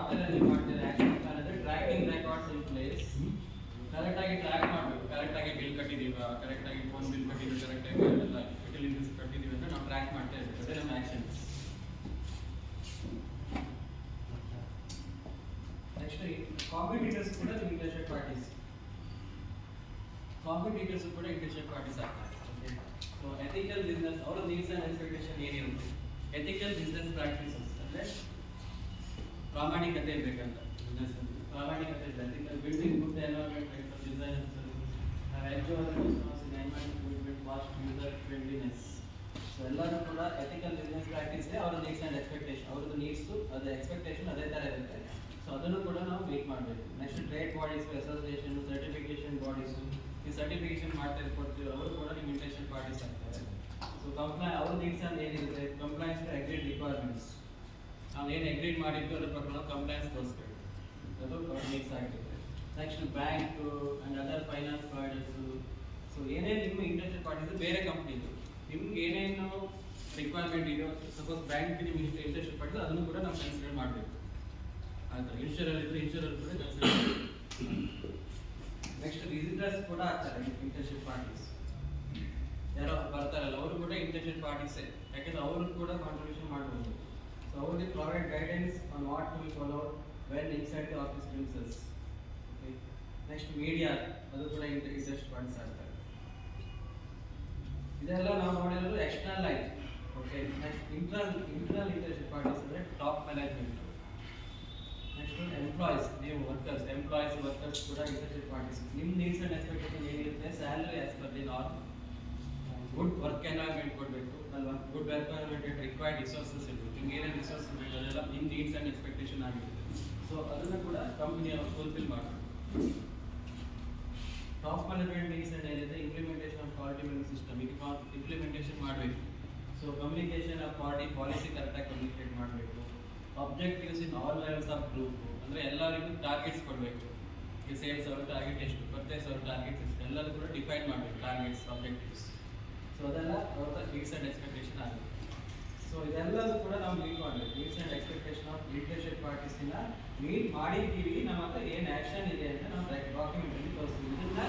Software ಅಲ್ಲಿ ಮಾಡ್ತಾರೆ action plan ಅಂದ್ರೆ tracking records in place. Correct ಆಗಿ ಟ್ರ್ಯಾಕ್ ಮಾಡಬೇಕು, ಕರೆಕ್ಟ್ ಆಗಿ ಬಿಲ್ ಕಟ್ಟಿದೀವಾ, ಕರೆಕ್ಟ್ ಆಗಿ ಫೋನ್ ಬಿಲ್ ಕಟ್ಟಿದೀವಿ, ಕರೆಕ್ಟ್ ಆಗಿ ಎಲ್ಲ ಯುಟಿಲಿಟೀಸ್ ಕಟ್ಟಿದೀವಿ ಅಂತ ನಾವು ಟ್ರ್ಯಾಕ್ ಮಾಡ್ತಾ ಇರ್ಬೇಕು. ಅದೇ ನಮ್ಮ ಆಕ್ಷನ್. ನೆಕ್ಸ್ಟ್ ಕಾಂಪಿಟೇಟರ್ಸ್ ಕೂಡ ಇಂಟರೆಸ್ಟೆಡ್ ಪಾರ್ಟೀಸ್. ಕಾಂಪಿಟೇಟರ್ಸ್ ಕೂಡ ಇಂಟರೆಸ್ಟೆಡ್ ಪಾರ್ಟೀಸ್ ಆಗ್ತಾರೆ. ಸೊ ಎಥಿಕಲ್ ಬಿಸ್ನೆಸ್ ಅವರ ನೀಡ್ಸ್ ಅಂಡ್ ಎಕ್ಸ್ಪೆಕ್ಟೇಷನ್ ಏನಿರುತ್ತೆ, ಎಥಿಕಲ್ ಬಿಸ್ನೆಸ್ ಪ್ರಾಕ್ಟೀಸಸ್ ಅಂದ್ರೆ ಪ್ರಾಮಾಣಿಕತೆ ಇರಬೇಕಂತ. ಬಿಸ್ನೆಸ್ ಪ್ರಾಮಾಣಿಕತೆ ಇದೆ. Ethical building good environment for design and service, enjoy the customers in environment cost user friendliness. So ಎಲ್ಲರೂ ಕೂಡ ಎಥಿಕಲ್ ಬಿಸ್ನೆಸ್ ಪ್ರಾಕ್ಟೀಸ್ ಅವರ ನೀಡ್ಸ್ ಅಂಡ್ ಎಕ್ಸ್ಪೆಕ್ಟೇಷನ್, ಅವ್ರದ್ದು ನೀಡ್ಸು ಅದೇ ಎಕ್ಸ್ಪೆಕ್ಟೇಷನ್ ಅದೇ ಥರ ಇರುತ್ತೆ. ಸೊ ಅದನ್ನು ಕೂಡ ನಾವು ಮೀಟ್ ಮಾಡಬೇಕು. Next trade bodies, association, certification bodies, ಈ ಸರ್ಟಿಫಿಕೇಶನ್ ಮಾಡ್ತಾ ಕೊಡ್ತೀವಿ ಅವರು ಕೂಡ ನಿಮ್ಮ ಇಂಟರೆಸ್ಟೆಡ್ ಪಾರ್ಟೀಸ್ ಆಗ್ತಾರೆ. ಸೊ ಅವ್ರ ನೀಡ್ಸ್ ಅಂತ ಏನಿರುತ್ತೆ, ಕಂಪ್ಲೈನ್ಸ್ ಟು ಅಗ್ರೀಡ್ ರಿಕ್ವೈರ್ಮೆಂಟ್ಸ್. ನಾವು ಏನು ಅಗ್ರೀಡ್ ಮಾಡಿದ್ದು ಅದ್ರ ಪ್ರಕಾರ ನಾವು ಕಂಪ್ಲೈನ್ಸ್ ತೋರಿಸ್ಬೇಕು, ಅದು ಅವ್ರ ನೀಡ್ಸ್ ಆಗಿರುತ್ತೆ. Next bank and other finance products. So ಏನೇನು ನಿಮ್ಮ ಇಂಟರೆಸ್ಟೆಡ್ ಪಾರ್ಟೀಸ್ ಬೇರೆ ಕಂಪ್ನಿದು ನಿಮ್ಗೆ ಏನೇನು ರಿಕ್ವೈರ್ಮೆಂಟ್ ಇದೆಯೋ, ಸಪೋಸ್ ಬ್ಯಾಂಕ್ ನಿಮ್ಗೆ ಇಷ್ಟು ಇಂಟರೆಸ್ಟೆಡ್ ಪಾರ್ಟೀಸ್ ಅದನ್ನು ಕೂಡ ನಾವು ಕನ್ಸಿಡರ್ ಮಾಡಬೇಕು. ಆ ಥರ ಇನ್ಶೂರರ್ ಇದ್ದರೆ ಇನ್ಶೂರರ್ ಕೂಡ ಕನ್ಸಿಡರ್ ಮಾಡಬೇಕು. ನೆಕ್ಸ್ಟ್ ವಿಸಿಟರ್ಸ್ ಕೂಡ ಆಗ್ತಾರೆ ಇಂಟರೆಸ್ಟೆಡ್ ಪಾರ್ಟೀಸ್. ಯಾರೋ ಬರ್ತಾರಲ್ಲ ಅವರು ಕೂಡ ಇಂಟರೆಸ್ಟೆಡ್ ಪಾರ್ಟೀಸೇ, ಯಾಕೆಂದ್ರೆ ಅವರು ಕೂಡ ಕಾಂಟ್ರಿಬ್ಯೂಷನ್ ಮಾಡ್ಬೋದು. ಸೊ ಅವ್ರಿಗೆ provide guidance on what to be follow when inside the office premises. Okay. Next media, ಅದು ಕೂಡ ಇಂಟರೆಸ್ಟೆಡ್ ಪಾರ್ಟೀಸ್ ಆಗ್ತಾರೆ. ಇದೆಲ್ಲ ನಾವು ನೋಡಿರೋದು ಎಕ್ಸ್ಟರ್ನಲ್ ಆಯ್ತು. Okay. Next internal interested parties ಅಂದರೆ ಟಾಪ್ ಮ್ಯಾನೇಜ್ಮೆಂಟ್. ನೆಕ್ಸ್ಟ್ ಎಂಪ್ಲಾಯೀಸ್, ನೀವು ವರ್ಕರ್ಸ್, ವರ್ಕರ್ಸ್ ಕೂಡ ಇಂಟರೆಸ್ಟೆಡ್ ಪಾರ್ಟೀಸ್. ನಿಮ್ಮ ನೀಡ್ಸ್ ಅಂಡ್ ಎಕ್ಸ್ಪೆಕ್ಟೇಷನ್ ಏನಿರುತ್ತೆ, salary as per the norm, good work environment ಕೊಡಬೇಕು ಅಲ್ವಾ, good work environment required resources ಇರಬೇಕು. ನಿಮ್ಗೆ ಏನೇನು ರಿಸೋರ್ಸ್ ಬೇಕು ಅದೆಲ್ಲ ನಿಮ್ಮ ನೀಡ್ಸ್ ಅಂಡ್ ಎಕ್ಸ್ಪೆಕ್ಟೇಷನ್ ಆಗಿರುತ್ತೆ. ಸೊ ಅದನ್ನು ಕೂಡ ಕಂಪ್ನಿಯವರು ಫುಲ್ಫಿಲ್ ಮಾಡಬೇಕು. ಟಾಪ್ ಮ್ಯಾನೇಜ್ಮೆಂಟ್ ನೀಡ್ಸ್ ಅಂಡ್ ಏನಿದೆ, implementation of quality management system, ಈಗ ಇಂಪ್ಲಿಮೆಂಟೇಷನ್ ಮಾಡಬೇಕು. ಸೊ ಕಮ್ಯುನಿಕೇಷನ್ ಆಫ್ ಪಾಲಿಸಿ ಕರೆಕ್ಟಾಗಿ ಕಮ್ಯುನಿಕೇಟ್ ಮಾಡಬೇಕು. Objectives in all levels of group, ಅಂದರೆ ಎಲ್ಲರಿಗೂ ಟಾರ್ಗೆಟ್ಸ್ ಕೊಡಬೇಕು. ಈಗ ಸೇಲ್ಸ್ ಅವ್ರ ಟಾರ್ಗೆಟ್ ಎಷ್ಟು, ಪರ್ಚೇಸ್ ಅವ್ರ ಟಾರ್ಗೆಟ್ ಎಷ್ಟು, ಎಲ್ಲರೂ ಕೂಡ ಡಿಫೈನ್ ಮಾಡಬೇಕು ಟಾರ್ಗೆಟ್ಸ್, ಆಬ್ಜೆಕ್ಟಿವ್ಸ್. ಸೊ ಅದೆಲ್ಲ ಅವ್ರ ನೀಡ್ಸ್ ಆ್ಯಂಡ್ ಎಕ್ಸ್ಪೆಕ್ಟೇಷನ್ ಆಗುತ್ತೆ. ಸೊ ಇದೆಲ್ಲದೂ ಕೂಡ ನಾವು ಮೀಟ್ ಮಾಡಬೇಕು. Needs and expectation of interested ಪಾರ್ಟೀಸಿನ ಮೀಟ್ ಮಾಡಿದ್ದೀವಿ, ನಮ್ಮ ಹತ್ರ ಏನು ಆ್ಯಕ್ಷನ್ ಇದೆ ಅಂತ ನಾವು ಡಾಕ್ಯುಮೆಂಟಲ್ಲಿ ತೋರಿಸ್ತೀವಿ. ಇದನ್ನು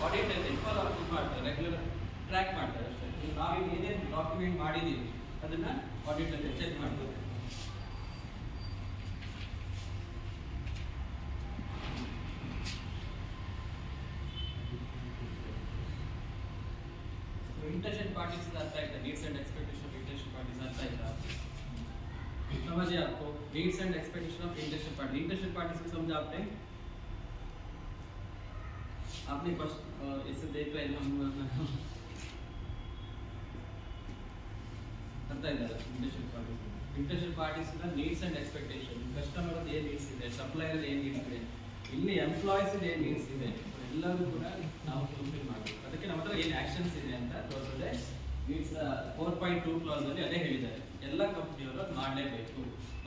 ಆಡಿಟಲ್ಲಿ ಫಾಲೋ ಅಪ್ ಮಾಡ್ತಾರೆ, ರೆಗ್ಯುಲರ್ ಟ್ರ್ಯಾಕ್ ಮಾಡ್ತಾರೆ ಅಷ್ಟೇ. ನಾವು ಏನೇನು ಡಾಕ್ಯುಮೆಂಟ್ ಮಾಡಿದ್ದೀವಿ ಅದನ್ನು ಆಡಿಟಲ್ಲಿ ಚೆಕ್ ಮಾಡ್ತಾರೆ. इंटरेस्टेड पार्टीज आता है, needs and expectation of interested parties आता है। समझिए आपको needs and expectation of interested party, interested parties को समझा आपने फर्स्ट इसे देख रहे हैं ಅರ್ಥ ಇದಲ್ಲ. Interested parties needs and expectation, customer ಏನು ನೀಡ್ಸ್ ಇದೆ, ಸಪ್ಲೈಯರ್ ಏನು ನೀಡ್ಸ್ ಇದೆ, ಇಲ್ಲಿ ಎಂಪ್ಲಾಯೀಸ್ ಏನು ನೀಡ್ಸ್ ಇದೆ, ಎಲ್ಲರೂ ಕೂಡ ನಾವು ಫುಲ್ಫಿಲ್ ಮಾಡಬೇಕು. ಅದಕ್ಕೆ ನಮ್ಮ ಹತ್ರ ಏನು ಆ್ಯಕ್ಷನ್ಸ್ ಇದೆ ಅಂತ ತೋರಿಸಿದೆ. ನೀಡ್ಸ್ 4.2 ಕ್ಲಾಸಲ್ಲಿ ಅದೇ ಹೇಳಿದ್ದಾರೆ, ಎಲ್ಲ ಕಂಪ್ನಿಯವರು ಅದು ಮಾಡಲೇಬೇಕು.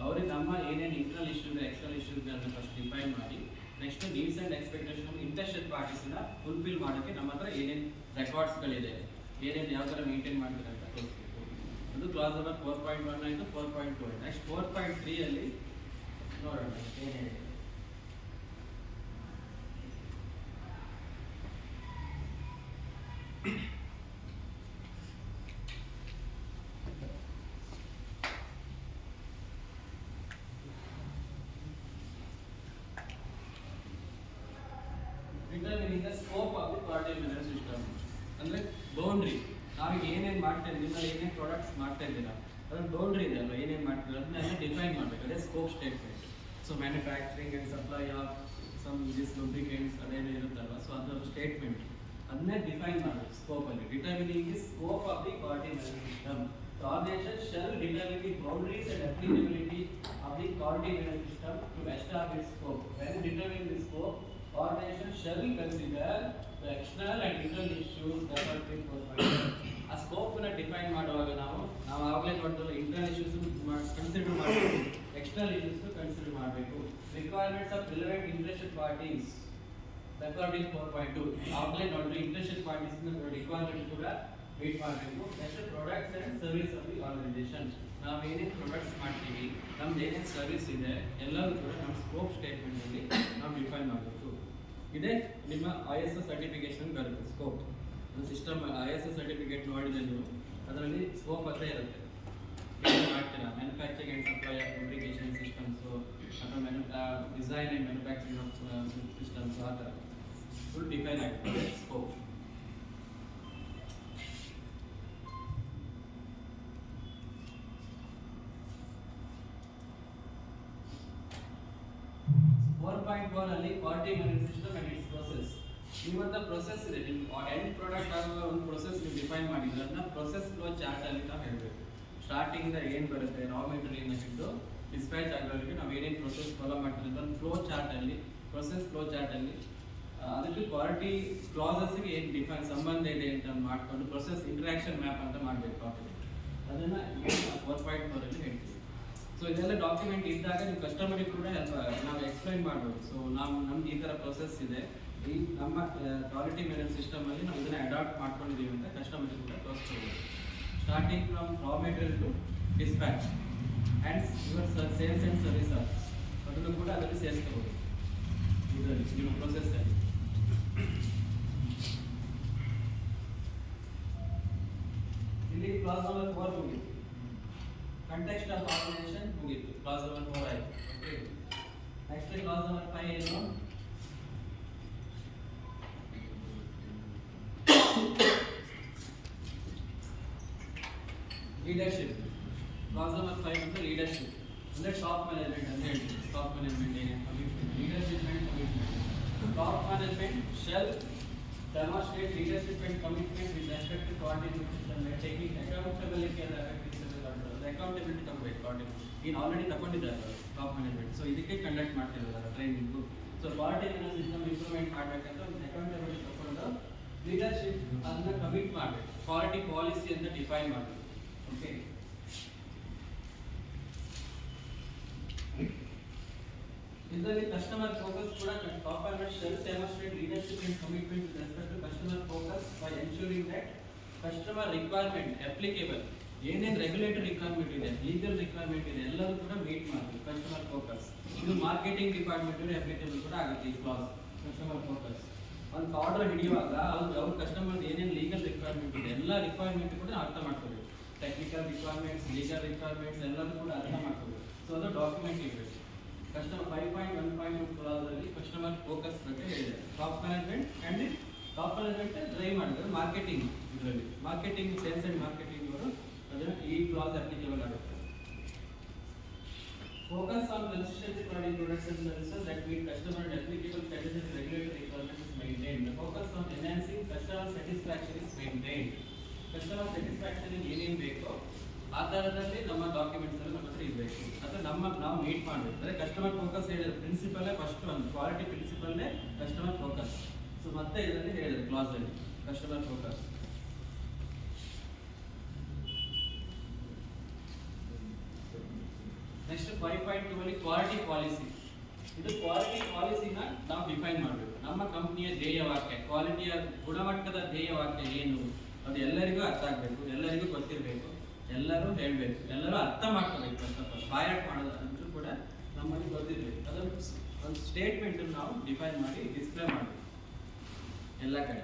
ಅವ್ರಿಗೆ ನಮ್ಮ ಏನೇನು ಇಂಟರ್ನಲ್ ಇಶ್ಯೂ ಇದೆ, ಎಕ್ಸ್ಟರ್ನಲ್ ಇಶ್ಯೂ ಇದೆ ಅದನ್ನು ಫಸ್ಟ್ ಡಿಫೈನ್ ಮಾಡಿ, next needs and expectation interested ಪಾರ್ಟೀಸ್ನ ಫುಲ್ಫಿಲ್ ಮಾಡೋಕ್ಕೆ ನಮ್ಮ ಹತ್ರ ಏನೇನು ರೆಕಾರ್ಡ್ಸ್ಗಳಿದೆ, ಏನೇನು ಯಾವ ಥರ ಮೇಂಟೈನ್ ಮಾಡ್ತಾರೆ ಅಂತ ತೋರಿಸ್ಬೇಕು. ಅದು ಕ್ಲಾಸ್ ನಂಬರ್ 4.1 ಆಯಿತು. 4.2 ಆಯಿತು. ನೆಕ್ಸ್ಟ್ 4.3 ಅಲ್ಲಿ ನೋಡೋಣ ಏನೇನಿದೆ. Determining the scope of the quality management system ಅಂದರೆ ಬೌಂಡ್ರಿ. ನಾವೀಗ ಏನೇನು ಮಾಡ್ತಾ ಇದ್ದೀವಿ, ನಿಮ್ಮಲ್ಲಿ ಏನೇನು ಪ್ರಾಡಕ್ಟ್ಸ್ ಮಾಡ್ತಾ ಇದ್ದೀರಾ ಅದನ್ನ ಬೌಂಡ್ರಿ ಇದೆ ಅಲ್ವಾ, ಏನೇನು ಮಾಡ್ತೀರ ಅದನ್ನೆಲ್ಲ ಡಿಫೈನ್ ಮಾಡಬೇಕು. ಅದೇ scope statement. So manufacturing and supply of some this lubricants ಅದೇನು ಇರುತ್ತಲ್ವ, ಸೊ ಅದರ ಸ್ಟೇಟ್ಮೆಂಟ್ ಅದನ್ನೇ ಡಿಫೈನ್ ಮಾಡಬೇಕು ಸ್ಕೋಪಲ್ಲಿ. Determining the scope of the quality management system. The organization shall determine the boundaries and applicability of the quality management system to establish scope. When determining the scope, organization shall consider the external and internal issues that are being proposed. ಆ ಸ್ಕೋಪ್ನ define ಮಾಡುವಾಗ ನಾವು ಆಗಲೇ ನೋಡಿದ್ರೆ internal issues consider ಮಾಡಬೇಕು, external issues consider ಮಾಡಬೇಕು. Requirements of relevant interested parties recording 4.2 ಆಗಲೇ ನೋಡಿದ್ರೆ interested ಪಾರ್ಟೀಸ್ನ ರಿಕ್ವೈರ್ಮೆಂಟ್ ಕೂಡ ಮೀಟ್ ಮಾಡಬೇಕು. Next products and service of the organisation. ನಾವು ಏನೇನು ಪ್ರಾಡಕ್ಟ್ಸ್ ಮಾಡ್ತೀವಿ, ನಮ್ದು ಏನೇನು ಸರ್ವಿಸ್ ಇದೆ ಎಲ್ಲರೂ ಕೂಡ ನಮ್ಮ ಸ್ಕೋಪ್ ಸ್ಟೇಟ್ಮೆಂಟಲ್ಲಿ ನಾವು ಡಿಫೈನ್ ಮಾಡಬೇಕು. ಇದೇ ನಿಮ್ಮ ISO ಸರ್ಟಿಫಿಕೇಶನ್ ಬರುತ್ತೆ ಸ್ಕೋಪ್. ಸಿಸ್ಟಮ್ ISO ಸರ್ಟಿಫಿಕೇಟ್ ನೋಡಿದರೆ ನೀವು ಅದರಲ್ಲಿ ಸ್ಕೋಪ್ ಅಂತ ಇರುತ್ತೆ. ಏನು ಮಾಡ್ತೀರಾ, manufacturing and supply of fabrication systems ಅಥವಾ design and manufacturing of systems, ಆ ಥರ ಫುಲ್ ಡಿಫೈನ್ ಆಗ್ತದೆ ಸ್ಕೋಪ್. ಅಲ್ಲಿ quality management system and its process. ಇವತ್ತ ಪ್ರೊಸೆಸ್ ಇದೆ, ನಿಮ್ಮ ಎಂಡ್ ಪ್ರಾಡಕ್ಟ್ ಆಗುವ ಒಂದು ಪ್ರೊಸೆಸ್ ನೀವು ಡಿಫೈನ್ ಮಾಡಿದ್ರೆ ಅದನ್ನ ಪ್ರೊಸೆಸ್ ಫ್ಲೋ ಚಾರ್ಟ್ ಅಲ್ಲಿ ನಾವು ಹೇಳಬೇಕು. ಸ್ಟಾರ್ಟಿಂಗ್ ಇಂದ ಏನು ಬರುತ್ತೆ, ರಾ ಮೆಟೀರಿಯಲ್ ಹಿಡಿದು ಡಿಸ್ಪ್ಯಾಚ್ ಆಗೋರಿಗೆ ನಾವು ಏನೇನು ಪ್ರೊಸೆಸ್ ಫಾಲೋ ಮಾಡ್ತೀವಿ ಅಂತ ಫ್ಲೋ ಚಾರ್ಟ್ ಅಲ್ಲಿ, ಪ್ರೊಸೆಸ್ ಫ್ಲೋ ಚಾರ್ಟ್ ಅಲ್ಲಿ ಅದಕ್ಕೆ ಕ್ವಾಲಿಟಿ ಕ್ಲಾಸಸ್ಗೆ ಏನು ಡಿಫೈನ್ ಸಂಬಂಧ ಇದೆ ಅಂತ ಮಾಡ್ಕೊಂಡು ಪ್ರೊಸೆಸ್ ಇಂಟ್ರಾಕ್ಷನ್ ಮ್ಯಾಪ್ ಅಂತ ಮಾಡಬೇಕು. ಅದನ್ನ 4.4 ಅಲ್ಲಿ ಹೇಳ್ತೀವಿ. ಸೊ ಇದೆಲ್ಲ ಡಾಕ್ಯುಮೆಂಟ್ ಇದ್ದಾಗ ನೀವು ಕಸ್ಟಮರಿಗೆ ಕೂಡ ನಾವು ಎಕ್ಸ್ಪ್ಲೈನ್ ಮಾಡ್ಬೋದು. ಸೊ ನಮ್ದು ಈ ಥರ ಪ್ರೊಸೆಸ್ ಇದೆ, ಈ ನಮ್ಮ ಕ್ವಾಲಿಟಿ ಮ್ಯಾನೇಜ್ ಸಿಸ್ಟಮಲ್ಲಿ ನಾವು ಇದನ್ನು ಅಡಾಪ್ಟ್ ಮಾಡ್ಕೊಂಡಿದ್ದೀವಿ ಅಂತ ಕಸ್ಟಮರಿಗೆ ಕೂಡ ತೋರಿಸ್ಕೋಬೋದು. Starting from raw material to dispatch and your sales and service ಅದನ್ನು ಕೂಡ ಅದರಲ್ಲಿ ಸೇರಿಸ್ಕೋಬೋದು ಇದರಲ್ಲಿ ನಿಮ್ಮ ಪ್ರೊಸೆಸ್ಸಲ್ಲಿ. ಇಲ್ಲಿ ಕ್ಲಾಸ್ ನಂಬರ್ 4 ಮುಗಿತು. ಕಂಟೆಕ್ಸ್ಟ್ ಆಫ್ ಆರ್ಗನೈಸೇಷನ್ ಮುಗಿತು, ಕ್ಲಾಸ್ ನಂಬರ್ 4 ಆಯಿತು. ಓಕೆ, ನೆಕ್ಸ್ಟ್ ಕ್ಲಾಸ್ ನಂಬರ್ 5 ಏನು, ಲೀಡರ್ಶಿಪ್. ಕ್ಲಾಸ್ ನಂಬರ್ 5 ಅಂದ್ರೆ ಲೀಡರ್ಶಿಪ್ ಅಂದ್ರೆ ಟಾಪ್ ಮ್ಯಾನೇಜ್ಮೆಂಟ್ ಅಂತ ಹೇಳ್ತೀವಿ. ಟಾಪ್ ಮ್ಯಾನೇಜ್ಮೆಂಟ್ ಏನೇನು commitment, leadership and commitment. Top management shell demonstrate leadership and commitment with respect to quality system by taking accountability and effectiveness control. Accountability ತಗೋಬೇಕು, quality in already ತಗೊಂಡಿದ್ದಾರೆ top management. So ಇದಕ್ಕೆ conduct ಮಾಡ್ತಿದ್ದಾರೆ training. So quality management system improvement ಮಾಡಬೇಕಂತ accountability ತಗೊಂಡು leadership ಅದನ್ನ commit ಮಾಡಬೇಕು, quality policy ಅಂತ define ಮಾಡಬೇಕು. ಓಕೆ, ಇದರಲ್ಲಿ ಕಸ್ಟಮರ್ ಫೋಕಸ್ ಕೂಡ top management shall demonstrate leadership and commitment with respect to customer focus by ensuring that customer requirement applicable, ಏನೇನು regulatory requirement ಇದೆ, ಲೀಗಲ್ ರಿಕ್ವೈರ್ಮೆಂಟ್ ಇದೆ ಎಲ್ಲರೂ ಕೂಡ ಮೀಟ್ ಮಾಡಬೇಕು. ಕಸ್ಟಮರ್ ಫೋಕಸ್ ಇದು ಮಾರ್ಕೆಟಿಂಗ್ ಡಿಪಾರ್ಟ್ಮೆಂಟ್ ಅಪ್ಲಿಕೇಬಲ್ ಕೂಡ ಆಗುತ್ತೆ ಈ ಕ್ಲಾಸ್. ಕಸ್ಟಮರ್ ಫೋಕಸ್ ಒಂದು ಆರ್ಡರ್ ಹಿಡಿಯುವಾಗ ಅವ್ರ ಕಸ್ಟಮರ್ ಏನೇನು ಲೀಗಲ್ ರಿಕ್ವೈರ್ಮೆಂಟ್ ಇದೆ ಎಲ್ಲ ರಿಕ್ವೈರ್ಮೆಂಟ್ ಕೂಡ ಅರ್ಥ ಮಾಡ್ಕೋಬೇಕು. ಟೆಕ್ನಿಕಲ್ ರಿಕ್ವೈರ್ಮೆಂಟ್ಸ್, ಲೀಗಲ್ ರಿಕ್ವೈರ್ಮೆಂಟ್ಸ್ ಎಲ್ಲರೂ ಕೂಡ ಅರ್ಥ ಮಾಡ್ಕೋಬೇಕು. ಸೊ ಅದು ಡಾಕ್ಯುಮೆಂಟ್ ಇರಬೇಕು. ಕಸ್ಟಮರ್ 5.1.1 ಕ್ಲಾಸಲ್ಲಿ ಕಸ್ಟಮರ್ ಫೋಕಸ್ ಬಗ್ಗೆ ಹೇಳಿದೆ. Top management and top management drive ಮಾಡಿದ್ರೆ ಮಾರ್ಕೆಟಿಂಗ್, ಇದರಲ್ಲಿ ಮಾರ್ಕೆಟಿಂಗ್ ಸೇಲ್ಸ್ ಆ್ಯಂಡ್ ಮಾರ್ಕೆಟಿಂಗ್ ಅವರು ಅದನ್ನು ಈ ಕ್ಲಾಸ್ ಅಪ್ಲಿಕೇಬಲ್ ಆಗುತ್ತೆ. Focus on consistency providing products and services that meet customer and applicable statutory regulatory requirements is maintained. The focus on enhancing customer satisfaction is maintained. Customer satisfaction ಏನೇನು ಬೇಕೋ ಆ ಥರದಲ್ಲಿ ನಮ್ಮ documents ಎಲ್ಲ ನಮ್ಮ ಹತ್ರ ಇರಬೇಕು. ಅಥವಾ ನಾವು ಮೀಟ್ ಮಾಡಬೇಕು. ಅಂದರೆ ಕಸ್ಟಮರ್ ಫೋಕಸ್ ಹೇಳಿದ್ರೆ ಪ್ರಿನ್ಸಿಪಲ್ಲೇ ಫಸ್ಟ್ ಒಂದು ಕ್ವಾಲಿಟಿ ಪ್ರಿನ್ಸಿಪಲ್ಲೇ ಕಸ್ಟಮರ್ ಫೋಕಸ್. ಸೊ ಮತ್ತೆ ಇದರಲ್ಲಿ ಹೇಳಿದ್ರು ಕ್ಲಾಸಲ್ಲಿ ಕಸ್ಟಮರ್ ಫೋಕಸ್. ನೆಕ್ಸ್ಟ್ 5.2 ಅಲ್ಲಿ ಕ್ವಾಲಿಟಿ ಪಾಲಿಸಿ. ಇದು ಕ್ವಾಲಿಟಿ ಪಾಲಿಸಿನ ನಾವು ಡಿಫೈನ್ ಮಾಡಬೇಕು. ನಮ್ಮ ಕಂಪ್ನಿಯ ಧ್ಯೇಯ ವಾಕ್ಯ, ಕ್ವಾಲಿಟಿಯ ಗುಣಮಟ್ಟದ ಧ್ಯೇಯ ವಾಕ್ಯ ಏನು ಅದು ಎಲ್ಲರಿಗೂ ಅರ್ಥ ಆಗಬೇಕು, ಎಲ್ಲರಿಗೂ ಗೊತ್ತಿರಬೇಕು, ಎಲ್ಲರೂ ಹೇಳಬೇಕು, ಎಲ್ಲರೂ ಅರ್ಥ ಮಾಡ್ಕೋಬೇಕು. ಫಸ್ಟ್ ಬಾಯಾಟ್ ಮಾಡೋದು ಅಂದ್ರೂ ಕೂಡ ನಮ್ಮಲ್ಲಿ ಗೊತ್ತಿರಬೇಕು. ಅದನ್ನು ಒಂದು ಸ್ಟೇಟ್ಮೆಂಟನ್ನು ನಾವು ಡಿಫೈನ್ ಮಾಡಿ ಡಿಸ್ಪ್ಲೇ ಮಾಡಬೇಕು ಎಲ್ಲ ಕಡೆ.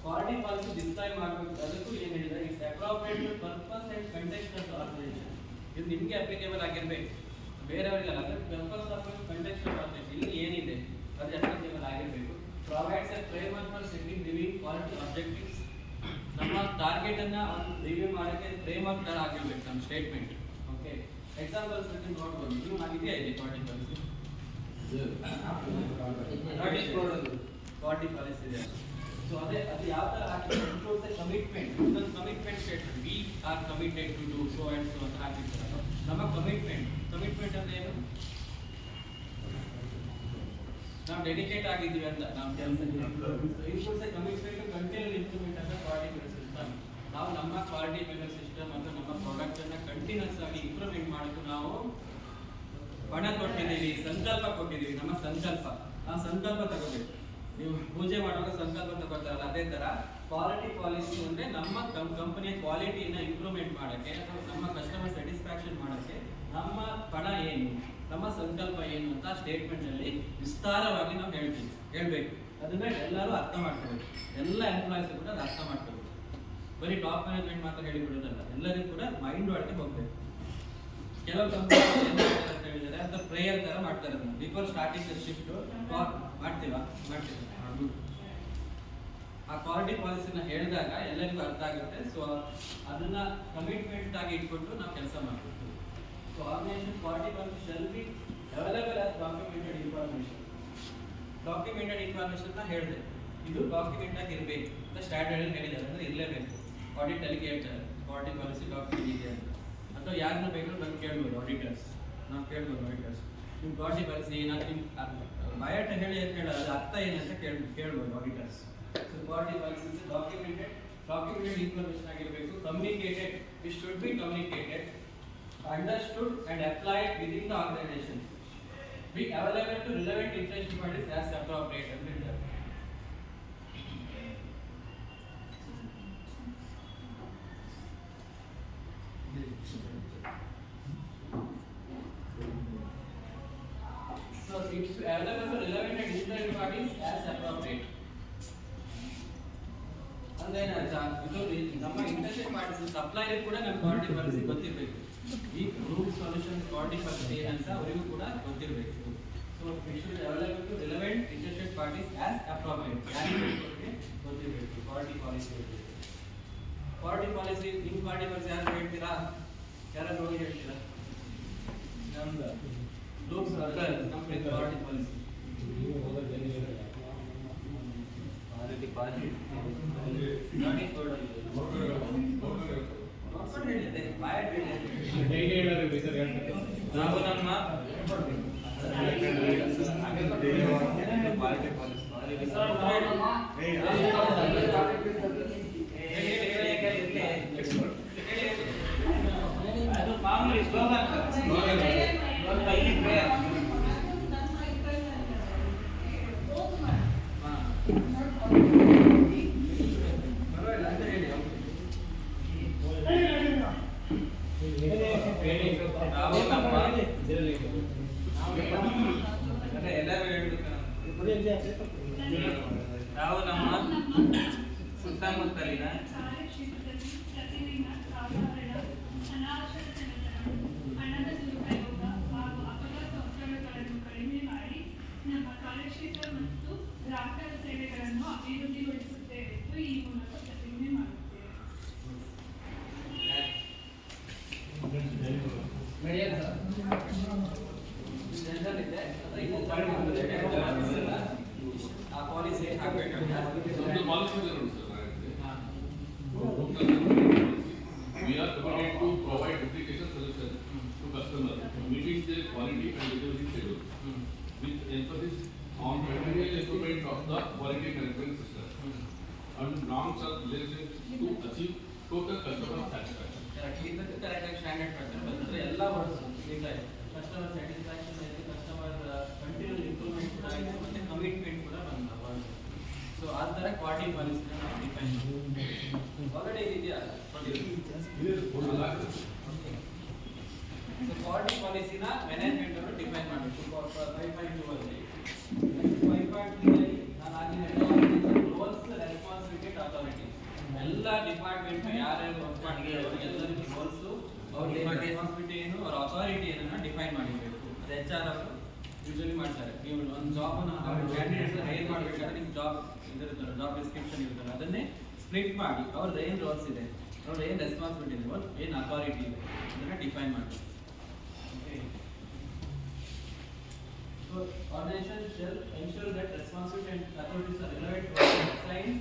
ಕ್ವಾಲಿಟಿ ಪಾಲಿಸಿ ಡಿಸ್ಪ್ಲೇ ಮಾಡಬೇಕು. ಅದಕ್ಕೂ ಏನು ಹೇಳಿದ್ರೆ it's appropriate purpose and context of organisation. ಇದು ನಿಮಗೆ ಅಪ್ಲಿಕೇಬಲ್ ಆಗಿರಬೇಕು, ಬೇರೆಯವರಿಗಲ್ಲ. ಅಂದರೆ purpose of context of organisation ಇಲ್ಲಿ ಏನಿದೆ ಅದು ಅಪ್ಲಿಕೇಬಲ್ ಆಗಿರಬೇಕು. Provides a framework for setting reviewing quality objectives. ನಮ್ಮ ಟಾರ್ಗೆಟ್ ಅನ್ನ ರಿವ್ಯೂ ಮಾಡೋಕ್ಕೆ ಫ್ರೇಮ್ವರ್ಕ್ ತರ ಆಗಿರ್ಬೇಕು ನಮ್ಮ ಸ್ಟೇಟ್ಮೆಂಟ್. ಓಕೆ, ಎಕ್ಸಾಂಪಲ್ಸ್ ನೋಡ್ಬೋದು. ನೀವು ಆಗಿದೆಯಾ ಇಲ್ಲಿ ಕ್ವಾಲಿಟಿ ಪಾಲಿಸಿ? ಕ್ವಾಲಿಟಿ ಪಾಲಿಸಿ ಇದೆ. ಸೊ ಅದು ಯಾವ ಥರ ಹಾಕಿದ್ರೆ ಕಮಿಟ್ಮೆಂಟ್, ಒಂದು commitment statement, we are committed to do so and so ಅಂತ ಹಾಕಿರ್ತಾರೆ. ನಮ್ಮ ಕಮಿಟ್ಮೆಂಟ್ ಅಂದ್ರೆ ಏನು? ನಾವು ಡೆಡಿಕೇಟ್ ಆಗಿದ್ದೀವಿ ಅಂತ ನಾವು ಕೆಲಸ ಕಮಿಟ್ಮೆಂಟ್ ಕಂಟಿನ್ಯೂ ಇಂಪ್ರೂವ್ಮೆಂಟ್ ಅಂತ ಕ್ವಾಲಿಟಿ ಸಿಸ್ಟಮ್. ನಾವು ನಮ್ಮ ಕ್ವಾಲಿಟಿ ಮ್ಯಾನೇಜ್ ಸಿಸ್ಟಮ್ ಅಂತ ನಮ್ಮ ಪ್ರಾಡಕ್ಟ್ ಅನ್ನ ಕಂಟಿನ್ಯೂಸ್ ಆಗಿ ಇಂಪ್ರೂವ್ಮೆಂಟ್ ಮಾಡೋದು ನಾವು ಪಣ ಕೊಟ್ಟಿದ್ದೀವಿ, ಸಂಕಲ್ಪ ಕೊಟ್ಟಿದ್ದೀವಿ. ನಮ್ಮ ಸಂಕಲ್ಪ, ಆ ಸಂಕಲ್ಪ ತಗೋಬೇಕು. ನೀವು ಪೂಜೆ ಮಾಡುವಾಗ ಸಂಕಲ್ಪ ತಗೋತಾರಲ್ಲ, ಅದೇ ತರ ಕ್ವಾಲಿಟಿ ಪಾಲಿಸಿ ಅಂದರೆ ನಮ್ಮ ಕಂಪನಿಯ ಕ್ವಾಲಿಟಿನ ಇಂಪ್ರೂವ್ಮೆಂಟ್ ಮಾಡೋಕ್ಕೆ ಅಥವಾ ನಮ್ಮ ಕಸ್ಟಮರ್ ಸ್ಯಾಟಿಸ್ಫ್ಯಾಕ್ಷನ್ ಮಾಡೋಕ್ಕೆ ನಮ್ಮ ಪಣ ಏನು, ನಮ್ಮ ಸಂಕಲ್ಪ ಏನು ಅಂತ ಸ್ಟೇಟ್ಮೆಂಟಲ್ಲಿ ವಿಸ್ತಾರವಾಗಿ ನಾವು ಹೇಳ್ಬೇಕು. ಅದನ್ನ ಎಲ್ಲರೂ ಅರ್ಥ ಮಾಡ್ಕೋಬೇಕು. ಎಲ್ಲ ಎಂಪ್ಲಾಯೀಸ್ ಕೂಡ ಅದು ಅರ್ಥ ಮಾಡ್ಕೋಬೇಕು. ಬರೀ ಟಾಪ್ ಮ್ಯಾನೇಜ್ಮೆಂಟ್ ಮಾತ್ರ ಹೇಳಿಬಿಡೋದಲ್ಲ, ಎಲ್ಲರಿಗೂ ಕೂಡ ಮೈಂಡ್ ಒಳಗೆ ಹೋಗ್ಬೇಕು. ಕೆಲವು ಕಂಪನಿ ಏನು ಮಾಡ್ತಾರೆ ಅಂತ ಹೇಳಿದರೆ ಅಂತ ಪ್ರೇಯರ್ ಥರ ಮಾಡ್ತಾರೆ. ಅದನ್ನು ಬಿಫೋರ್ ಸ್ಟಾರ್ಟಿಂಗ್ ದ ಶಿಫ್ಟ್ ಮಾಡ್ತೀವಿ. ಆ ಕ್ವಾಲಿಟಿ ಪಾಲಿಸಿನ ಹೇಳಿದಾಗ ಎಲ್ಲರಿಗೂ ಅರ್ಥ ಆಗುತ್ತೆ. ಸೊ ಅದನ್ನ ಕಮಿಟ್ಮೆಂಟ್ ಆಗಿ ಇಟ್ಕೊಂಡು ನಾವು ಕೆಲಸ ಮಾಡಬೇಕು. So organisation quality policy shall be available as documented information. Documented information ಹೇಳಿದೆ, ಇದು ಡಾಕ್ಯುಮೆಂಟ್ ಆಗಿ ಇರಬೇಕು ಅಂತ ಸ್ಟ್ಯಾಂಡರ್ಡ್ ಹೇಳಿದ್ದಾರೆ. ಅಂದರೆ ಇರಲೇಬೇಕು. ಆಡಿಟ್ ಅಲ್ಲಿ ಕೇಳ್ತಾರೆ ಕ್ವಾಲಿಟಿ ಪಾಲಿಸಿ ಡಾಕ್ಯುಮೆಂಟ್ ಇದೆ ಅಂತ. ಅಥವಾ ಯಾರನ್ನ ಬೇಕಾದ್ರೂ ನಾವು ಕೇಳ್ಬೋದು, ಆಡಿಟರ್ಸ್ ನಾವು ಕೇಳ್ಬೋದು. ಆಡಿಟರ್ಸ್ ನಿಮ್ಮ ಕ್ವಾಲಿಟಿ ಪಾಲಿಸಿ ಏನಾದ್ರು ನಿಮ್ಮ ಬಯೋಟ ಹೇಳಿ ಕೇಳೋದು ಅರ್ಥ ಏನಂತ ಕೇಳ್ಬೋದು auditors. So quality policy documented information ಆಗಿರಬೇಕು. Communicated, it should be communicated, understood and applied within the organization. Be available to relevant interested parties as appropriate. And so it's available to relevant and interested parties as appropriate. ಅಂದ್ರೆ ಇದು ನಮ್ಮ internet parties supplier ಕೂಡ ನಮ್ಮ quality policy ಗೊತ್ತಿರಬೇಕು. ಈ group solution quality policy ಏನಂತ ಅವರಿಗೂ ಕೂಡ ಗೊತ್ತಿರಬೇಕು. So it should available to relevant interested parties as appropriate. ಗೊತ್ತಿರಬೇಕು ಕ್ವಾಲಿಟಿ ಪಾಲಿಸಿ. ಕ್ವಾಲಿಟಿ ಪಾಲಿಸಿ ನಿಮ್ಮ ಕ್ವಾಲಿಟಿ ಪಾಲಿಸಿ ಯಾರು ಹೇಳ್ತೀರಾ? ಯಾರು ನೋಡಿ ಹೇಳ್ತೀರಾ? ನಮ್ದು ಗ್ರೂಪ್ ಕಂಪ್ನಿ ಕ್ವಾಲಿಟಿ ಪಾಲಿಸಿ ನಾವು ನಮ್ಮ ಮಾಮೂಲಿ ಸ್ಲೋಗನ್ ನಾವು ನಮ್ಮ ಸುತ್ತಮುತ್ತಲಿನ ಹಣದ ದುರುಪಯೋಗ ಹಾಗೂ ಅಪಘಾತ ಒತ್ತಡಗಳನ್ನು ಕಡಿಮೆ ಮಾಡಿ ನಮ್ಮ ಕಾರ್ಯಕ್ಷೇತ್ರ ಮತ್ತು ಗ್ರಾಹಕರ ಸೇವೆಗಳನ್ನು ಅಭಿವೃದ್ಧಿಗೊಳಿಸುತ್ತೇವೆ ಎಂದು ಈ ಮೂಲಕ ಪ್ರತಿಜ್ಞೆ ಮಾಡುತ್ತೇವೆ. ಆ ಪಾಲಿಸಿ ಹಾಕಬೇಕಂತ we are committed to provide application solutions to customers, meeting their quality and delivery schedules, with emphasis on continual improvement of the quality management system and norms are related to achieve total customer satisfaction. ಕರೆಕ್ಟಾಗಿ standard ಪ್ರಕಾರ ಬಂದರೆ ಎಲ್ಲ words ಈಗ customer satisfaction ಆಯಿತು, customer continuous improvement ಕೂಡ ಆಯಿತು, ಮತ್ತು commitment ಕೂಡ ಬಂದ ವರ್ಡ್ಸ್. ಸೊ ಆ ಥರ ಕ್ವಾಲಿಟಿ ಪಾಲಿಸಿನ ನಾವು ಡಿಫೈನ್ ಆಲ್ರೆಡಿ ಇದೆಯಾ? ಸೊ ಕ್ವಾಲಿಟಿ ಪಾಲಿಸಿನ ಮ್ಯಾನೇಜ್ಮೆಂಟ್ ಅವರು ಡಿಫೈನ್ ಮಾಡಬೇಕು. 5.2 ಅಲ್ಲಿ 5.3 ನಾನು ಆಗಿನ ರೋಲ್ಸ್ ರೆಸ್ಪಾನ್ಸಿಬಿಲಿಟಿ ಅಥಾರಿಟಿ ಎಲ್ಲ ಡಿಪಾರ್ಟ್ಮೆಂಟ್ ಯಾರ್ಯಾರು ವರ್ಕ್ ಮಾಡಿದ್ರು ಎಲ್ಲರಿಗೂ ರೋಲ್ಸು, ಅವ್ರ ರೆಸ್ಪಾನ್ಸಿಬಿಲಿಟಿ ಏನು, ಅವ್ರ ಅಥಾರಿಟಿ ಏನನ್ನ ಡಿಫೈನ್ ಮಾಡಿರಬೇಕು. ಅದು HR ಅವರು ಯೂಶಲಿ ಮಾಡ್ತಾರೆ. ನೀವು ಒಂದು ಜಾಬನ್ನು ಕ್ಯಾಂಡಿಡೇಟ್ಸ್ ಹೈರ್ ಮಾಡಬೇಕಾದ್ರೆ ನಿಮ್ಗೆ ಜಾಬ್ ಇದಿರುತ್ತಲ್ಲ, ಜಾಬ್ ಡಿಸ್ಕ್ರಿಪ್ಷನ್ ಇರುತ್ತಲ್ಲ, ಅದನ್ನೇ ಸ್ಪ್ಲಿಟ್ ಮಾಡಿ ಅವ್ರದ್ದು ಏನು ರೋಲ್ಸ್ ಇದೆ, ಅವ್ರದ್ದು ಏನು ರೆಸ್ಪಾನ್ಸಿಬಿಲಿಟಿ ಇದೆ, ಏನು ಅಥಾರಿಟಿ ಇದೆ ಅದನ್ನು ಡಿಫೈನ್ ಮಾಡಿ. Okay, so organisation shall ensure that responsibility and authorities are relevant to assign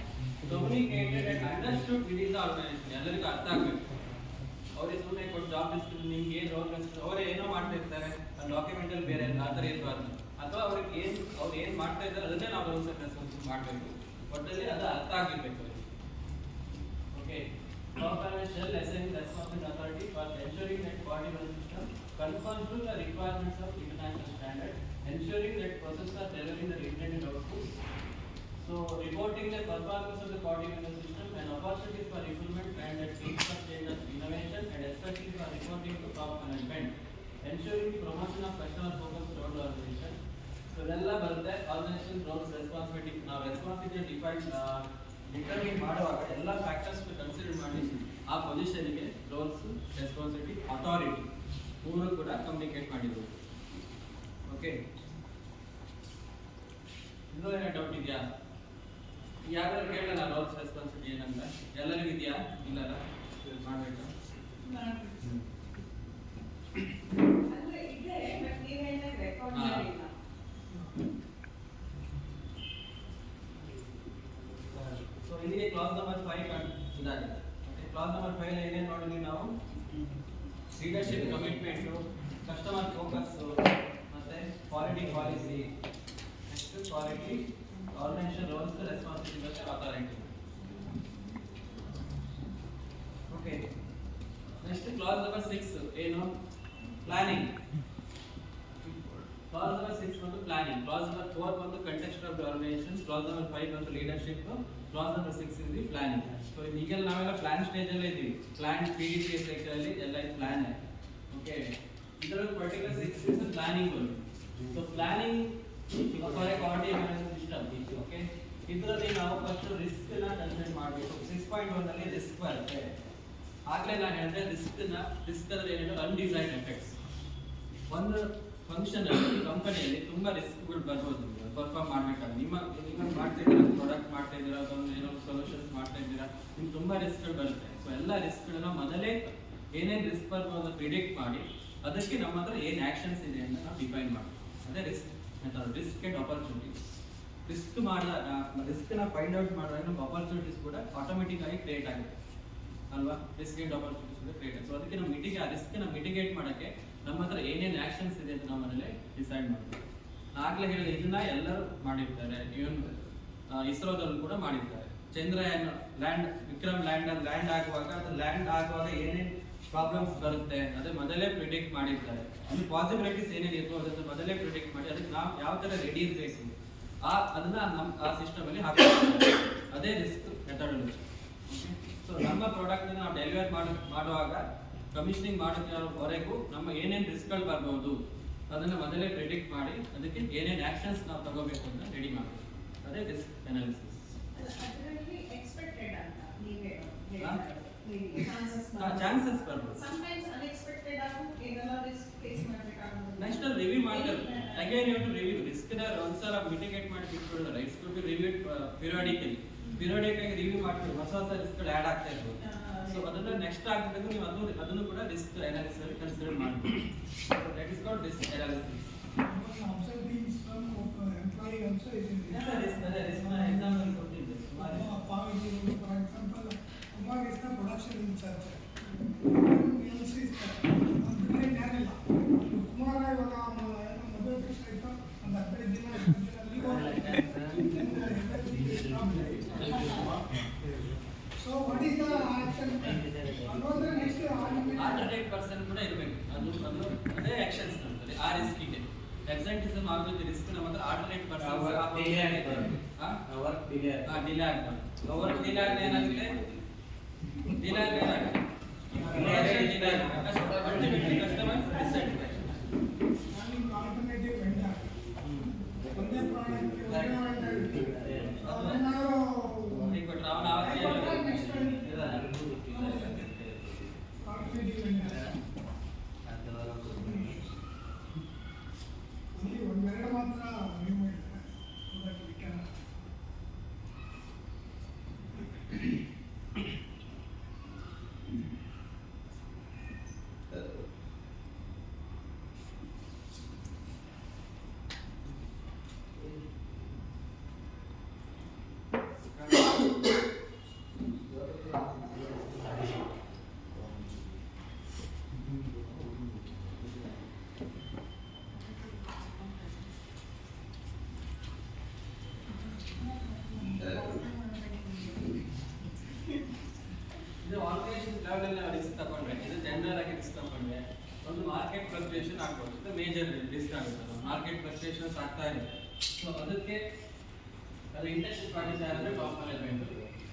communicated and understood within the organisation. ಎಲ್ಲರಿಗೂ ಅರ್ಥ ಆಗಬೇಕು. ಅವ್ರಿಗೆ ಸುಮ್ಮನೆ ಕೊಟ್ಟು ಜಾಬ್ ಡಿಸ್ಕ್ರಿಪ್ಷನ್ ನಿಮ್ಗೆ ಏನು ರೋಲ್ ಅವರೇ ಏನೋ ಮಾಡ್ತಾ ಇರ್ತಾರೆ, ಆ ಡಾಕ್ಯುಮೆಂಟಲ್ಲಿ ಬೇರೆ ಆ ಥರ ಇರಬಾರ್ದು. ಅಥವಾ ಅವ್ರಿಗೆ ಅವ್ರು ಏನು ಮಾಡ್ತಾ ಇದ್ದಾರೆ ಅದನ್ನೇ ನಾವು ರೋಲ್ಸ್ ಅಂಡ್ ರೆಸ್ಪಾನ್ಸಿಬಿಲಿಟಿ ಮಾಡಬೇಕು. ಒಟ್ಟಲ್ಲಿ ಅದು ಅರ್ಥ ಆಗಿರ್ಬೇಕು. Okay, shall assign responsible authority for ensuring that quality management system conforms to the requirements of international standard, ensuring that processes are delivering the intended outputs. So reporting the performance of the quality management system and opportunities for improvement and that means for change of innovation and especially for reporting to top management, ensuring promotion of customer focused role organization. So ಇದೆಲ್ಲ ಬರುತ್ತೆ organisation roles responsibility. ನಾವು responsibility determine ಮಾಡುವಾಗ ಎಲ್ಲ factors consider ಮಾಡಿ ಆ ಪೊಸಿಷನ್ಗೆ rolls, responsibility, authority ಮೂರು ಕೂಡ communicate ಮಾಡಿದ್ರು. ಓಕೆ, ಇನ್ನೂ ಏನೋ ಡೌಟ್ ಇದೆಯಾ? ಯಾರು ಕೇಳಲ್ಲ ರೋಲ್ಸ್ ರೆಸ್ಪಾನ್ಸಿಬಿಲಿಟಿ ಏನಂತ ಎಲ್ಲರಿಗೂ ಇದೆಯಾ? ಇಲ್ಲಲ್ಲ, ಮಾಡಬೇಕಾ? ಅಂದ್ರೆ ಇದೆ, ಬಟ್ ನೀವೇನೇ ರೆಕಾರ್ಡ್ ಮಾಡಿಲ್ಲ. ಸೊ ಇಲ್ಲಿಗೆ ಕ್ಲಾಸ್ ನಂಬರ್ 5 ಇದಾಗಿದೆ. ಓಕೆ, ಕ್ಲಾಸ್ ನಂಬರ್ 5 ಏನೇನು ನೋಡಿದ್ವಿ ನಾವು? ಲೀಡರ್ಶಿಪ್, ಕಮಿಟ್ಮೆಂಟ್, ಕಸ್ಟಮರ್ ಫೋಕಸ್, ಮತ್ತೆ quality policy, next quality, organisation roles, responsibility, authority. Okay, next clause number 6 ಏನು? ಪ್ಲಾನಿಂಗ್. ಕ್ಲಾಸ್ ನಂಬರ್ 6 ಬಂದು ಪ್ಲಾನಿಂಗ್, ಕ್ಲಾಸ್ ನಂಬರ್ 4 ಬಂದು context of the organisation, clause number 5 ಬಂದು leadership, class number 6 ಇದೆ planning. So ಈಗೆಲ್ಲ ನಾವೆಲ್ಲ plan stage ಅಲ್ಲಿ ಇದ್ದೀವಿ. Plan PDP cycle ಅಲ್ಲಿ ಎಲ್ಲ ಪ್ಲಾನ್. ಓಕೆ, ಇದರಲ್ಲಿ ಪರ್ಟಿಕ್ಯುಲರ್ 6 is ಪ್ಲಾನಿಂಗ್ ಒಂದು. So planning for A quality management system. Okay, ಇದರಲ್ಲಿ ನಾವು ಫಸ್ಟ್ ರಿಸ್ಕ್ ನ ಕನ್ಸಿಡರ್ ಮಾಡಬೇಕು. 6.1 ಅಲ್ಲಿ ರಿಸ್ಕ್ ಬರುತ್ತೆ. ಆಗ್ಲೇ ನಾನು ಹೇಳಿದೆ ರಿಸ್ಕ್ ಅಂದ್ರೆ ಏನು? ಅನ್ಡಿಸೈರ್ಡ್ ಎಫೆಕ್ಟ್ಸ್. ಒಂದು ಫಂಕ್ಷನ್ ಅಲ್ಲಿ ಕಂಪನಿಯಲ್ಲಿ ತುಂಬಾ ರಿಸ್ಕ್ಗಳು ಬರ್ಬೋದು. ಪರ್ಫಾರ್ಮ್ ಮಾಡ್ಬೇಕಾದ್ರೆ ನಿಮ್ಮ ಮಾಡ್ತಾ ಇದ್ದೀರಾ, ಪ್ರಾಡಕ್ಟ್ ಮಾಡ್ತಾ ಇದ್ದೀರಾ, ಅದೊಂದು ಏನೋ ಸೊಲ್ಯೂಷನ್ಸ್ ಮಾಡ್ತಾ ಇದ್ದೀರಾ, ನಿಮ್ಗೆ ತುಂಬಾ ರಿಸ್ಕ್ಗಳು ಬರುತ್ತೆ. ಸೊ ಎಲ್ಲ ರಿಸ್ಕ್ಗಳನ್ನ ಮೊದಲೇ ಏನೇನು ರಿಸ್ಕ್ ಬರ್ಬೋದು ಪ್ರಿಡಿಕ್ಟ್ ಮಾಡಿ ಅದಕ್ಕೆ ನಮ್ಮ ಹತ್ರ ಏನು ಆಕ್ಷನ್ಸ್ ಇದೆ ಅಂತ ನಾವು ಡಿಫೈನ್ ಮಾಡ್ತೀವಿ. ಅದೇ risk method. Risk and opportunities. Risk ಮಾಡಿದಾಗ ರಿಸ್ಕ್ನ ಫೈಂಡ್ ಔಟ್ ಮಾಡಿದಾಗ ನಮ್ಗೆ ಆಪರ್ಚುನಿಟೀಸ್ ಕೂಡ ಆಟೋಮೆಟಿಕ್ ಆಗಿ ಕ್ರಿಯೇಟ್ ಆಗುತ್ತೆ ಅಲ್ವಾ? ರಿಸ್ಕ್ ಅಂಡ್ ಆಪರ್ಚುನಿಟೀಸ್ ಕೂಡ ಕ್ರಿಯೇಟ್ ಆಗುತ್ತೆ. ಸೊ ಅದಕ್ಕೆ ನಾವು ರಿಸ್ಕ್ನ ಮಿಟಿಗೇಟ್ ಮಾಡೋಕ್ಕೆ ನಮ್ಮ ಹತ್ರ ಏನೇನು ಆಕ್ಷನ್ಸ್ ಇದೆ ಅಂತ ನಾವು ಮನೇಲೆ ಡಿಸೈಡ್ ಮಾಡ್ತೀವಿ. ಆಗಲೇ ಹೇಳಿದ ಇದನ್ನ ಎಲ್ಲರೂ ಮಾಡಿರ್ತಾರೆ. ಇವನ್ ಇಸ್ರೋದವರು ಕೂಡ ಮಾಡಿರ್ತಾರೆ. ಚಂದ್ರಯಾನ ವಿಕ್ರಮ್ ಲ್ಯಾಂಡ್ ಆಗುವಾಗ ಏನೇನು ಪ್ರಾಬ್ಲಮ್ಸ್ ಬರುತ್ತೆ ಅದೇ ಮೊದಲೇ ಪ್ರಿಡಿಕ್ಟ್ ಮಾಡಿರ್ತಾರೆ. ಅಲ್ಲಿ ಪಾಸಿಬಿಲಿಟೀಸ್ ಏನೇನು ಇರ್ತೋ ಅದನ್ನು ಮೊದಲೇ ಪ್ರಿಡಿಕ್ಟ್ ಮಾಡಿ ಅದಕ್ಕೆ ನಾವು ಯಾವ ಥರ ರೆಡಿ ಇರಬೇಕು ಅದನ್ನ ಆ ಸಿಸ್ಟಮ್ ಅಲ್ಲಿ ಹಾಕ್ತಾರೆ. ಅದೇ ರಿಸ್ಕ್ ಮೆಥಡಾಲಜಿ. ಸೊ ನಮ್ಮ ಪ್ರಾಡಕ್ಟ್ ನಾವು ಡೆಲಿವರ್ ಮಾಡುವಾಗ ಕಮಿಷನಿಂಗ್ ಮಾಡೋವರೆಗೂ ನಮ್ಮ ಏನೇನು ರಿಸ್ಕ್ಗಳು ಬರ್ಬೋದು ಅದನ್ನು ಮೊದಲೇ ಪ್ರಿಡಿಕ್ಟ್ ಮಾಡಿ ಅದಕ್ಕೆ ಏನೇನು ಆಕ್ಷನ್ಸ್ ನಾವು ತಗೋಬೇಕು ಅಂತ ರೆಡಿ ಮಾಡಬೇಕು. ಅದೇ ರಿಸ್ಕ್ ಅನಾಲಿಸಿಸ್. ಅದರಲ್ಲಿ ಎಕ್ಸ್ಪೆಕ್ಟೆಡ್ ಅಂತ ನೀವೇ ಚಾನ್ಸಸ್ ಬರ್ಬೋದು. ಸಮಟೈಮ್ಸ್ ಅನ್ಎಕ್ಸ್ಪೆಕ್ಟೆಡ್ ಆಗಿ ಏನೆಲ್ಲ ರಿಸ್ಕ್ ಫೇಸ್ ಮಾಡಬೇಕಾಗುತ್ತೆ. ನೆಕ್ಸ್ಟ್ ರಿವ್ಯೂ ಮಾಡ್ತಾರೆ. Again you to review risk ನ ಒಂದ್ಸಲ ಮಿಟಿಗೇಟ್ ಮಾಡಿ ಬಿಟ್ಬಿಡೋಲ್ಲ. It's to be reviewed periodically ಆಗಿ ರಿವ್ಯೂ ಮಾಡ್ತೀವಿ. ಹೊಸ ರಿಸ್ಕ್ಗಳು ಆ್ಯಡ್ ಆಗ್ತಾ ಇರ್ಬೋದು. ಸೊ ಅದನ್ನ ನೆಕ್ಸ್ಟ್ ಆಗಬೇಕು ನೀವು ಅದನ್ನು ಕೂಡ ರಿಸ್ಕ್ ಅನಾಲಿಸಿಸ್ ಅಲ್ಲಿ ಕನ್ಸಿಡರ್ ಮಾಡಬೇಕು. That is called risk analysis. Observing some of employee also is in Yeah, risk ನ ಎಕ್ಸಾಂಪಲ್ ಕೊಟ್ಟಿದ್ದೆ ಸುಮಾರು. For example, Kumar is the production in charge. PLC is the ಯಾರಿಲ್ಲ ಕುಮಾರ ಇವಾಗ ಮೊಬೈಲ್ ಫಿಕ್ಸ್ ಆಯ್ತು ಒಂದು 15 ದಿನ so what is the action ಅನ್ನೋದ್ರೆ next alternate person ಕೂಡ ಇರಬೇಕು. ಅದು ಅದೇ ಆಕ್ಷನ್ಸ್ ಅಂತದೆ ಆ ರಿಸ್ಕಿಗೆ. ಎಕ್ಸಾಂಟಿಸಮ್ ಆಗುತ್ತೆ ರಿಸ್ಕ್ ನಮ್ಮ ಹತ್ರ ಆಲ್ಟರ್ನೇಟ್ ಪರ್ಸನ್ ಡಿಲೇ ಆಗ್ತದೆ. ವರ್ಕ್ ಡಿಲೇ ಆಗ್ತದೆ. ವರ್ಕ್ ಡಿಲೇ ಆದ್ರೆ ಏನಾಗುತ್ತೆ? Ultimately customer dissatisfaction. Alternative vendor ಒಂದೇ ಪ್ರಾಡಕ್ಟ್ ಒಂದೆರಡು ಮಾತ್ರ ನೀವು ಇದು ಆರ್ಗನೈಸೇಷನ್ ಲೆವೆಲ್ ಅಲ್ಲಿ ರಿಸ್ಕ್ ತಗೊಂಡ್ರೆ ಇದು ಜನರಲ್ ಆಗಿ ರಿಸ್ಕ್ ತಗೊಂಡ್ರೆ ಒಂದು ಮಾರ್ಕೆಟ್ ಫ್ಲಕ್ಚುಯೇಷನ್ ಆಗ್ಬೋದು. ಇದು ಮೇಜರ್ ರಿಸ್ಕ್ ಆಗುತ್ತೆ. ಮಾರ್ಕೆಟ್ ಫ್ಲಕ್ಚುಯೇಷನ್ಸ್ ಆಗ್ತಾ ಇರುತ್ತೆ. ಸೊ ಅದಕ್ಕೆ ಅದು ಇಂಟ್ರೆಸ್ಟ್ ಪಾರ್ಟೀಸ್ ಯಾರಂದ್ರೆ ಟಾಪ್ ಮ್ಯಾನೇಜ್ಮೆಂಟ್.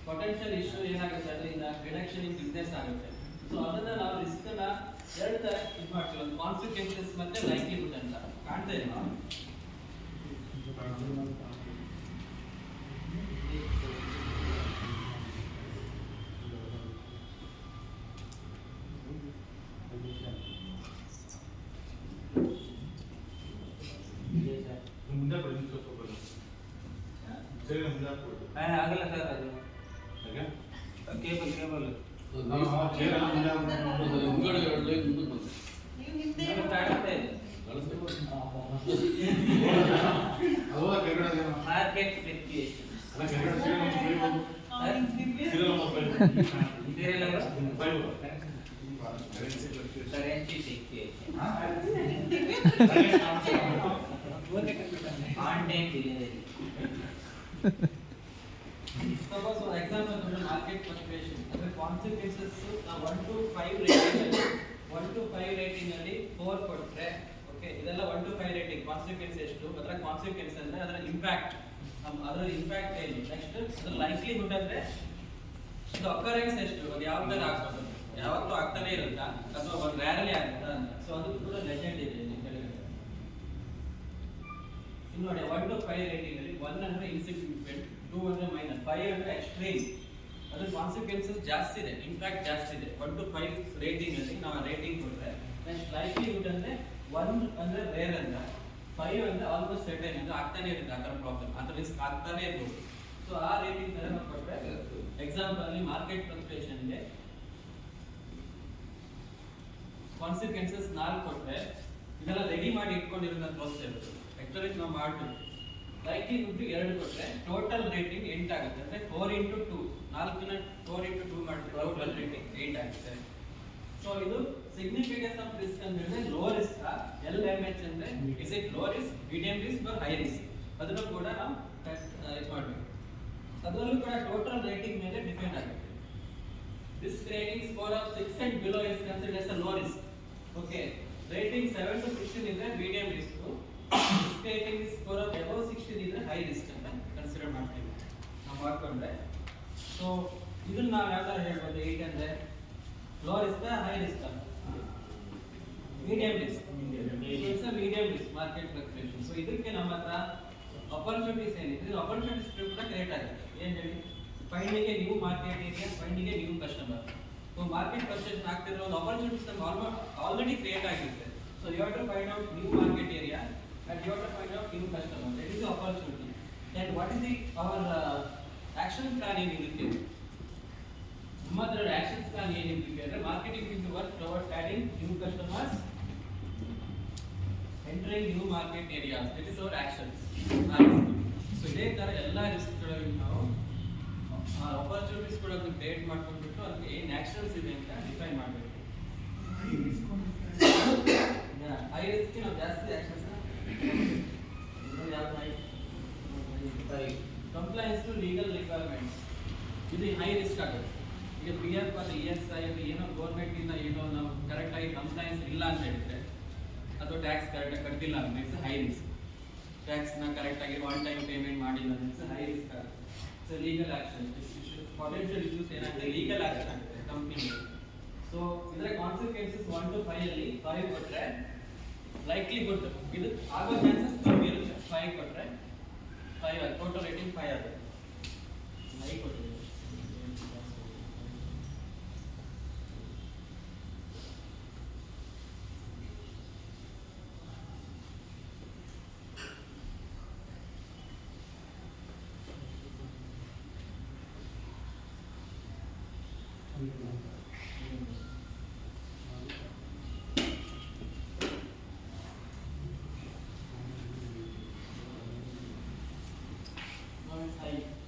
ಪೊಟೆನ್ಷಿಯಲ್ ಇಶ್ಯೂ ಏನಾಗುತ್ತೆ ಅದರಿಂದ ರಿಡಕ್ಷನ್ ಇನ್ ಬಿಸ್ನೆಸ್ ಆಗುತ್ತೆ. ಸೊ ಅದನ್ನ ನಾವು ರಿಸ್ಕ್ ನ ಎರಡು ತರ ಇದು ಮಾಡ್ತೀವಿ, ಒಂದು ಕಾನ್ಸಿಕ್ವೆನ್ಸಸ್ ಮತ್ತೆ ಲೈಕ್ಲಿಹುಡ್ ಅಂತ. ಕಾಣ್ತಾ ಇಲ್ವಾ? ಮುಂದೆ ಬನ್ನಿ ಸ್ವಲ್ಪ ಸರಿ ಮುಂದೆ ಹಾಕ್ಬಿಡು. ಆಗಲ್ಲ ಸರ್, ಅದು ಹಾಗೆ ಕೇಬಲ್ ಕೇಬಲ್ ಚೇರ್ ಎಲ್ಲ ಮುಂದೆ ಹಾಕ್ಬಿಡು. ಮುಂದ್ಗಡೆ ಎರಡು ಲೈನ್ ಮುಂದೆ ಬಂದು ನೀವು ಹಿಂದೆ ಕಾಣ್ತಾ ಇದೆ. ಅಲ್ಲ ಕೆರಗಡೆ ಮಾರ್ಕೆಟ್ ಫ್ಲಕ್ಚುಯೇಷನ್ ಅಲ್ಲ ಕೆರಗಡೆ serial number 5 serial number 5 serial number 5 currency fluctuation on time delivery. Suppose for example market fluctuation ಅಂದ್ರೆ consequences 1 to 5 rating ಅಲ್ಲಿ 1 to 5 rating ಅಲ್ಲಿ 4 ಕೊಟ್ರೆ ಓಕೆ, ಇದೆಲ್ಲ 1 to 5 rating ಕಾನ್ಸಿಕ್ವೆನ್ಸ್ ಎಷ್ಟು, ಅದರ ಕಾನ್ಸಿಕ್ವೆನ್ಸ್ ಅಂದ್ರೆ ಅದರ ಇಂಪ್ಯಾಕ್ಟ್ ಏನು, ನೆಕ್ಸ್ಟ್ ಅದರ ಲೈಕ್ಲಿಹುಡ್ ಅಂದ್ರೆ ಇದು ಅಕರೆನ್ಸ್ ಎಷ್ಟು, ಅದು ಯಾವ ತರ ಆಗ್ತದೆ, ಯಾವತ್ತೂ ಆಗ್ತಾನೆ ಇರುತ್ತಾ ಅಥವಾ ಒಂದು ರ್ಯಾರಲಿ ಆಗುತ್ತಾ ಅಂತ. ಸೊ ಅದು ಕೂಡ ಲೆಜೆಂಡ್ ಇದೆ ಇಲ್ಲಿ ಕೆಳಗಡೆ. ಇಲ್ಲಿ ನೋಡಿ 1 to 5 ರೇಟಿಂಗ್ ಅಲ್ಲಿ 1 ಅಂದ್ರೆ ಇನ್ಸಿಗ್ನಿಫಿಕೆಂಟ್, 2 ಅಂದ್ರೆ ಮೈನಸ್, 5 ಅಂದ್ರೆ ಎಕ್ಸ್ಟ್ರೀಮ್. ಅದ್ರ ಕಾನ್ಸಿಕ್ವೆನ್ಸಸ್ ಜಾಸ್ತಿ ಇದೆ, ಇಂಪ್ಯಾಕ್ಟ್ ಜಾಸ್ತಿ ಇದೆ. 1 to 5 ರೇಟಿಂಗ್ ಅಲ್ಲಿ ನಾವು ರೇಟಿಂಗ್ ಕೊಟ್ರೆ ನೆಕ್ಸ್ಟ್ ಲೈಕ್ಲಿಹುಡ್ ಅಂದ್ರೆ 1 ಅಂದ್ರೆ ರೇರ್ ಅಂತ, 5 ಅಂದ್ರೆ ಆಲ್ಮೋಸ್ಟ್ ಸರ್ಟೈನ್ ಅಂದ್ರೆ ಆಗ್ತಾನೆ ಇರುತ್ತೆ ಆ ಥರ ಪ್ರಾಬ್ಲಮ್, ಆ ಥರ ರಿಸ್ಕ್ ಆಗ್ತಾನೆ ಇರ್ಬೋದು. ಸೊ ಆ ರೇಟಿಂಗ್ ತರ ನಾವು ಕೊಟ್ರೆ ಎಕ್ಸಾಂಪಲ್ ಅಲ್ಲಿ ಮಾರ್ಕೆಟ್ ಫ್ಲಕ್ಚುಯೇಷನ್ ಗೆ ಕಾನ್ಸಿಕ್ವೆನ್ಸಸ್ 4 ಕೊಟ್ರೆ ಇದೆಲ್ಲ ರೆಡಿ ಮಾಡಿ ಇಟ್ಕೊಂಡಿರೋದನ್ನ ತೋರಿಸ್ತಾ ಇರೋದು. ಆಕ್ಚುಲಿ ನಾವು ಮಾಡ್ತೀವಿ. ಲೈಕ್ಲಿಹುಡ್ 2 ಕೊಟ್ರೆ ಟೋಟಲ್ ರೇಟಿಂಗ್ 8 ಆಗುತ್ತೆ, ಅಂದ್ರೆ 4 into 2, 4ನ 4 into 2 ಮಾಡಿದ್ರೆ ಟೋಟಲ್ ರೇಟಿಂಗ್ 8 ಆಗುತ್ತೆ. ಸೊ ಇದು ಸಿಗ್ನಿಫಿಕೆನ್ಸ್ ಆಫ್ ರಿಸ್ಕ್ ಅಂತ ಹೇಳಿದ್ರೆ ಲೋ ರಿಸ್ಕ್, LMH ಅಂದ್ರೆ is it low risk, medium risk or high risk, ಅದನ್ನು ಕೂಡ ನಾವು ಇದು ಮಾಡಬೇಕು. ಅದರಲ್ಲೂ ಕೂಡ ಟೋಟಲ್ ರೇಟಿಂಗ್ ಮೇಲೆ ಡಿಪೆಂಡ್ ಆಗುತ್ತೆ. Risk rating score of 6 and below is considered as a low risk. Okay, rating 7 to 16 ಇದ್ರೆ medium risk, risk rating score of above 16 ಇದ್ರೆ ಹೈ ರಿಸ್ಕ್ ಅಂತ ಕನ್ಸಿಡರ್ ಮಾಡ್ತೀವಿ ನಾವು ಮಾಡ್ಕೊಂಡ್ರೆ. ಸೊ ಇದನ್ನ ನಾವು ಯಾವ ತರ ಹೇಳ್ಬೋದು, 8 ಅಂದ್ರೆ low risk high risk medium risk, it's a medium risk market fluctuation. So ಇದಕ್ಕೆ ನಮ್ಮ ಹತ್ರ ಅಪರ್ಚುನಿಟೀಸ್ ಏನಿದೆ, ಅಪರ್ಚುನಿಟೀಸ್ ಕೂಡ ಕ್ರಿಯೇಟ್ ಆಗುತ್ತೆ. ಏನ್ ಹೇಳಿ, finding a new market area, finding a new customer. So market fluctuation ಆಗ್ತಿರೋ ಒಂದು ಅಪರ್ಚುನಿಟೀಸ್ ಆಲ್ರೆಡಿ ಕ್ರಿಯೇಟ್ ಆಗಿರುತ್ತೆ. So you have to find out new market area and you have to find out new customer. That is the opportunity. And what is our action plan in ಇದಕ್ಕೆ? ನಮ್ಮ ಹತ್ರ action plan ಏನಿದೆ ಅಂದ್ರೆ marketing is work towards adding new customers, entering new market areas. That is our action. So ಇದೇ ತರ ಎಲ್ಲ ರಿಸ್ಕ್ಗಳಲ್ಲಿ ನಾವು opportunities ಕೂಡ ಕ್ರಿಯೇಟ್ ಮಾಡ್ಕೊಂಡ್ಬಿಟ್ಟು ಅದಕ್ಕೆ ಏನು ಆಕ್ಷನ್ಸ್ ಇದೆ ಅಂತ ಡಿಫೈನ್ ಮಾಡಬೇಕು. ಹೈ ರಿಸ್ಕ್ ನಾವು ಜಾಸ್ತಿ actions compliance to legal requirements, ಇದು ಹೈ ರಿಸ್ಕ್ ಆಗುತ್ತೆ. ಈಗ PF ಅಥವಾ ESI ಅದು ಏನೋ ಗೌರ್ಮೆಂಟ್ ಇಂದ ಏನೋ ನಾವು ಕರೆಕ್ಟ್ ಆಗಿ ಕಂಪ್ಲೈನ್ಸ್ ಇಲ್ಲ ಅಂತ ಹೇಳಿದ್ರೆ ಅಥವಾ ಟ್ಯಾಕ್ಸ್ ಕರೆಕ್ಟಾಗಿ ಕಟ್ಟಿಲ್ಲ ಅಂದ್ರೆ ಇಟ್ಸ್ ಹೈ ರಿಸ್ಕ್. ಟ್ಯಾಕ್ಸ್ನ ಕರೆಕ್ಟಾಗಿ ಒನ್ ಟೈಮ್ ಪೇಮೆಂಟ್ ಮಾಡಿಲ್ಲ ಅಂದ್ರೆ ಇಟ್ಸ್ ಹೈ ರಿಸ್ಕ್ ಆಗುತ್ತೆ. So legal action, potential issues ಏನಾಗುತ್ತೆ, ಲೀಗಲ್ ಆಕ್ಷನ್ ಆಗುತ್ತೆ ಕಂಪ್ನಿ. ಸೊ ಇದರ ಕಾನ್ಸಿಕ್ವೆನ್ಸಸ್ 1 to 5 ಅಲ್ಲಿ 5 ಕೊಟ್ಟರೆ ಲೈಕ್ಲಿಹುಡ್ ಇದು ಆಗೋ ಚಾನ್ಸಸ್ ಕಮ್ಮಿ ಇರುತ್ತೆ. 5 ಕೊಟ್ಟರೆ 5 ಟೋಟಲ್ ರೇಟಿಂಗ್ 5 ಆಗುತ್ತೆ. 5 ಕೊಟ್ಟಿದೆ.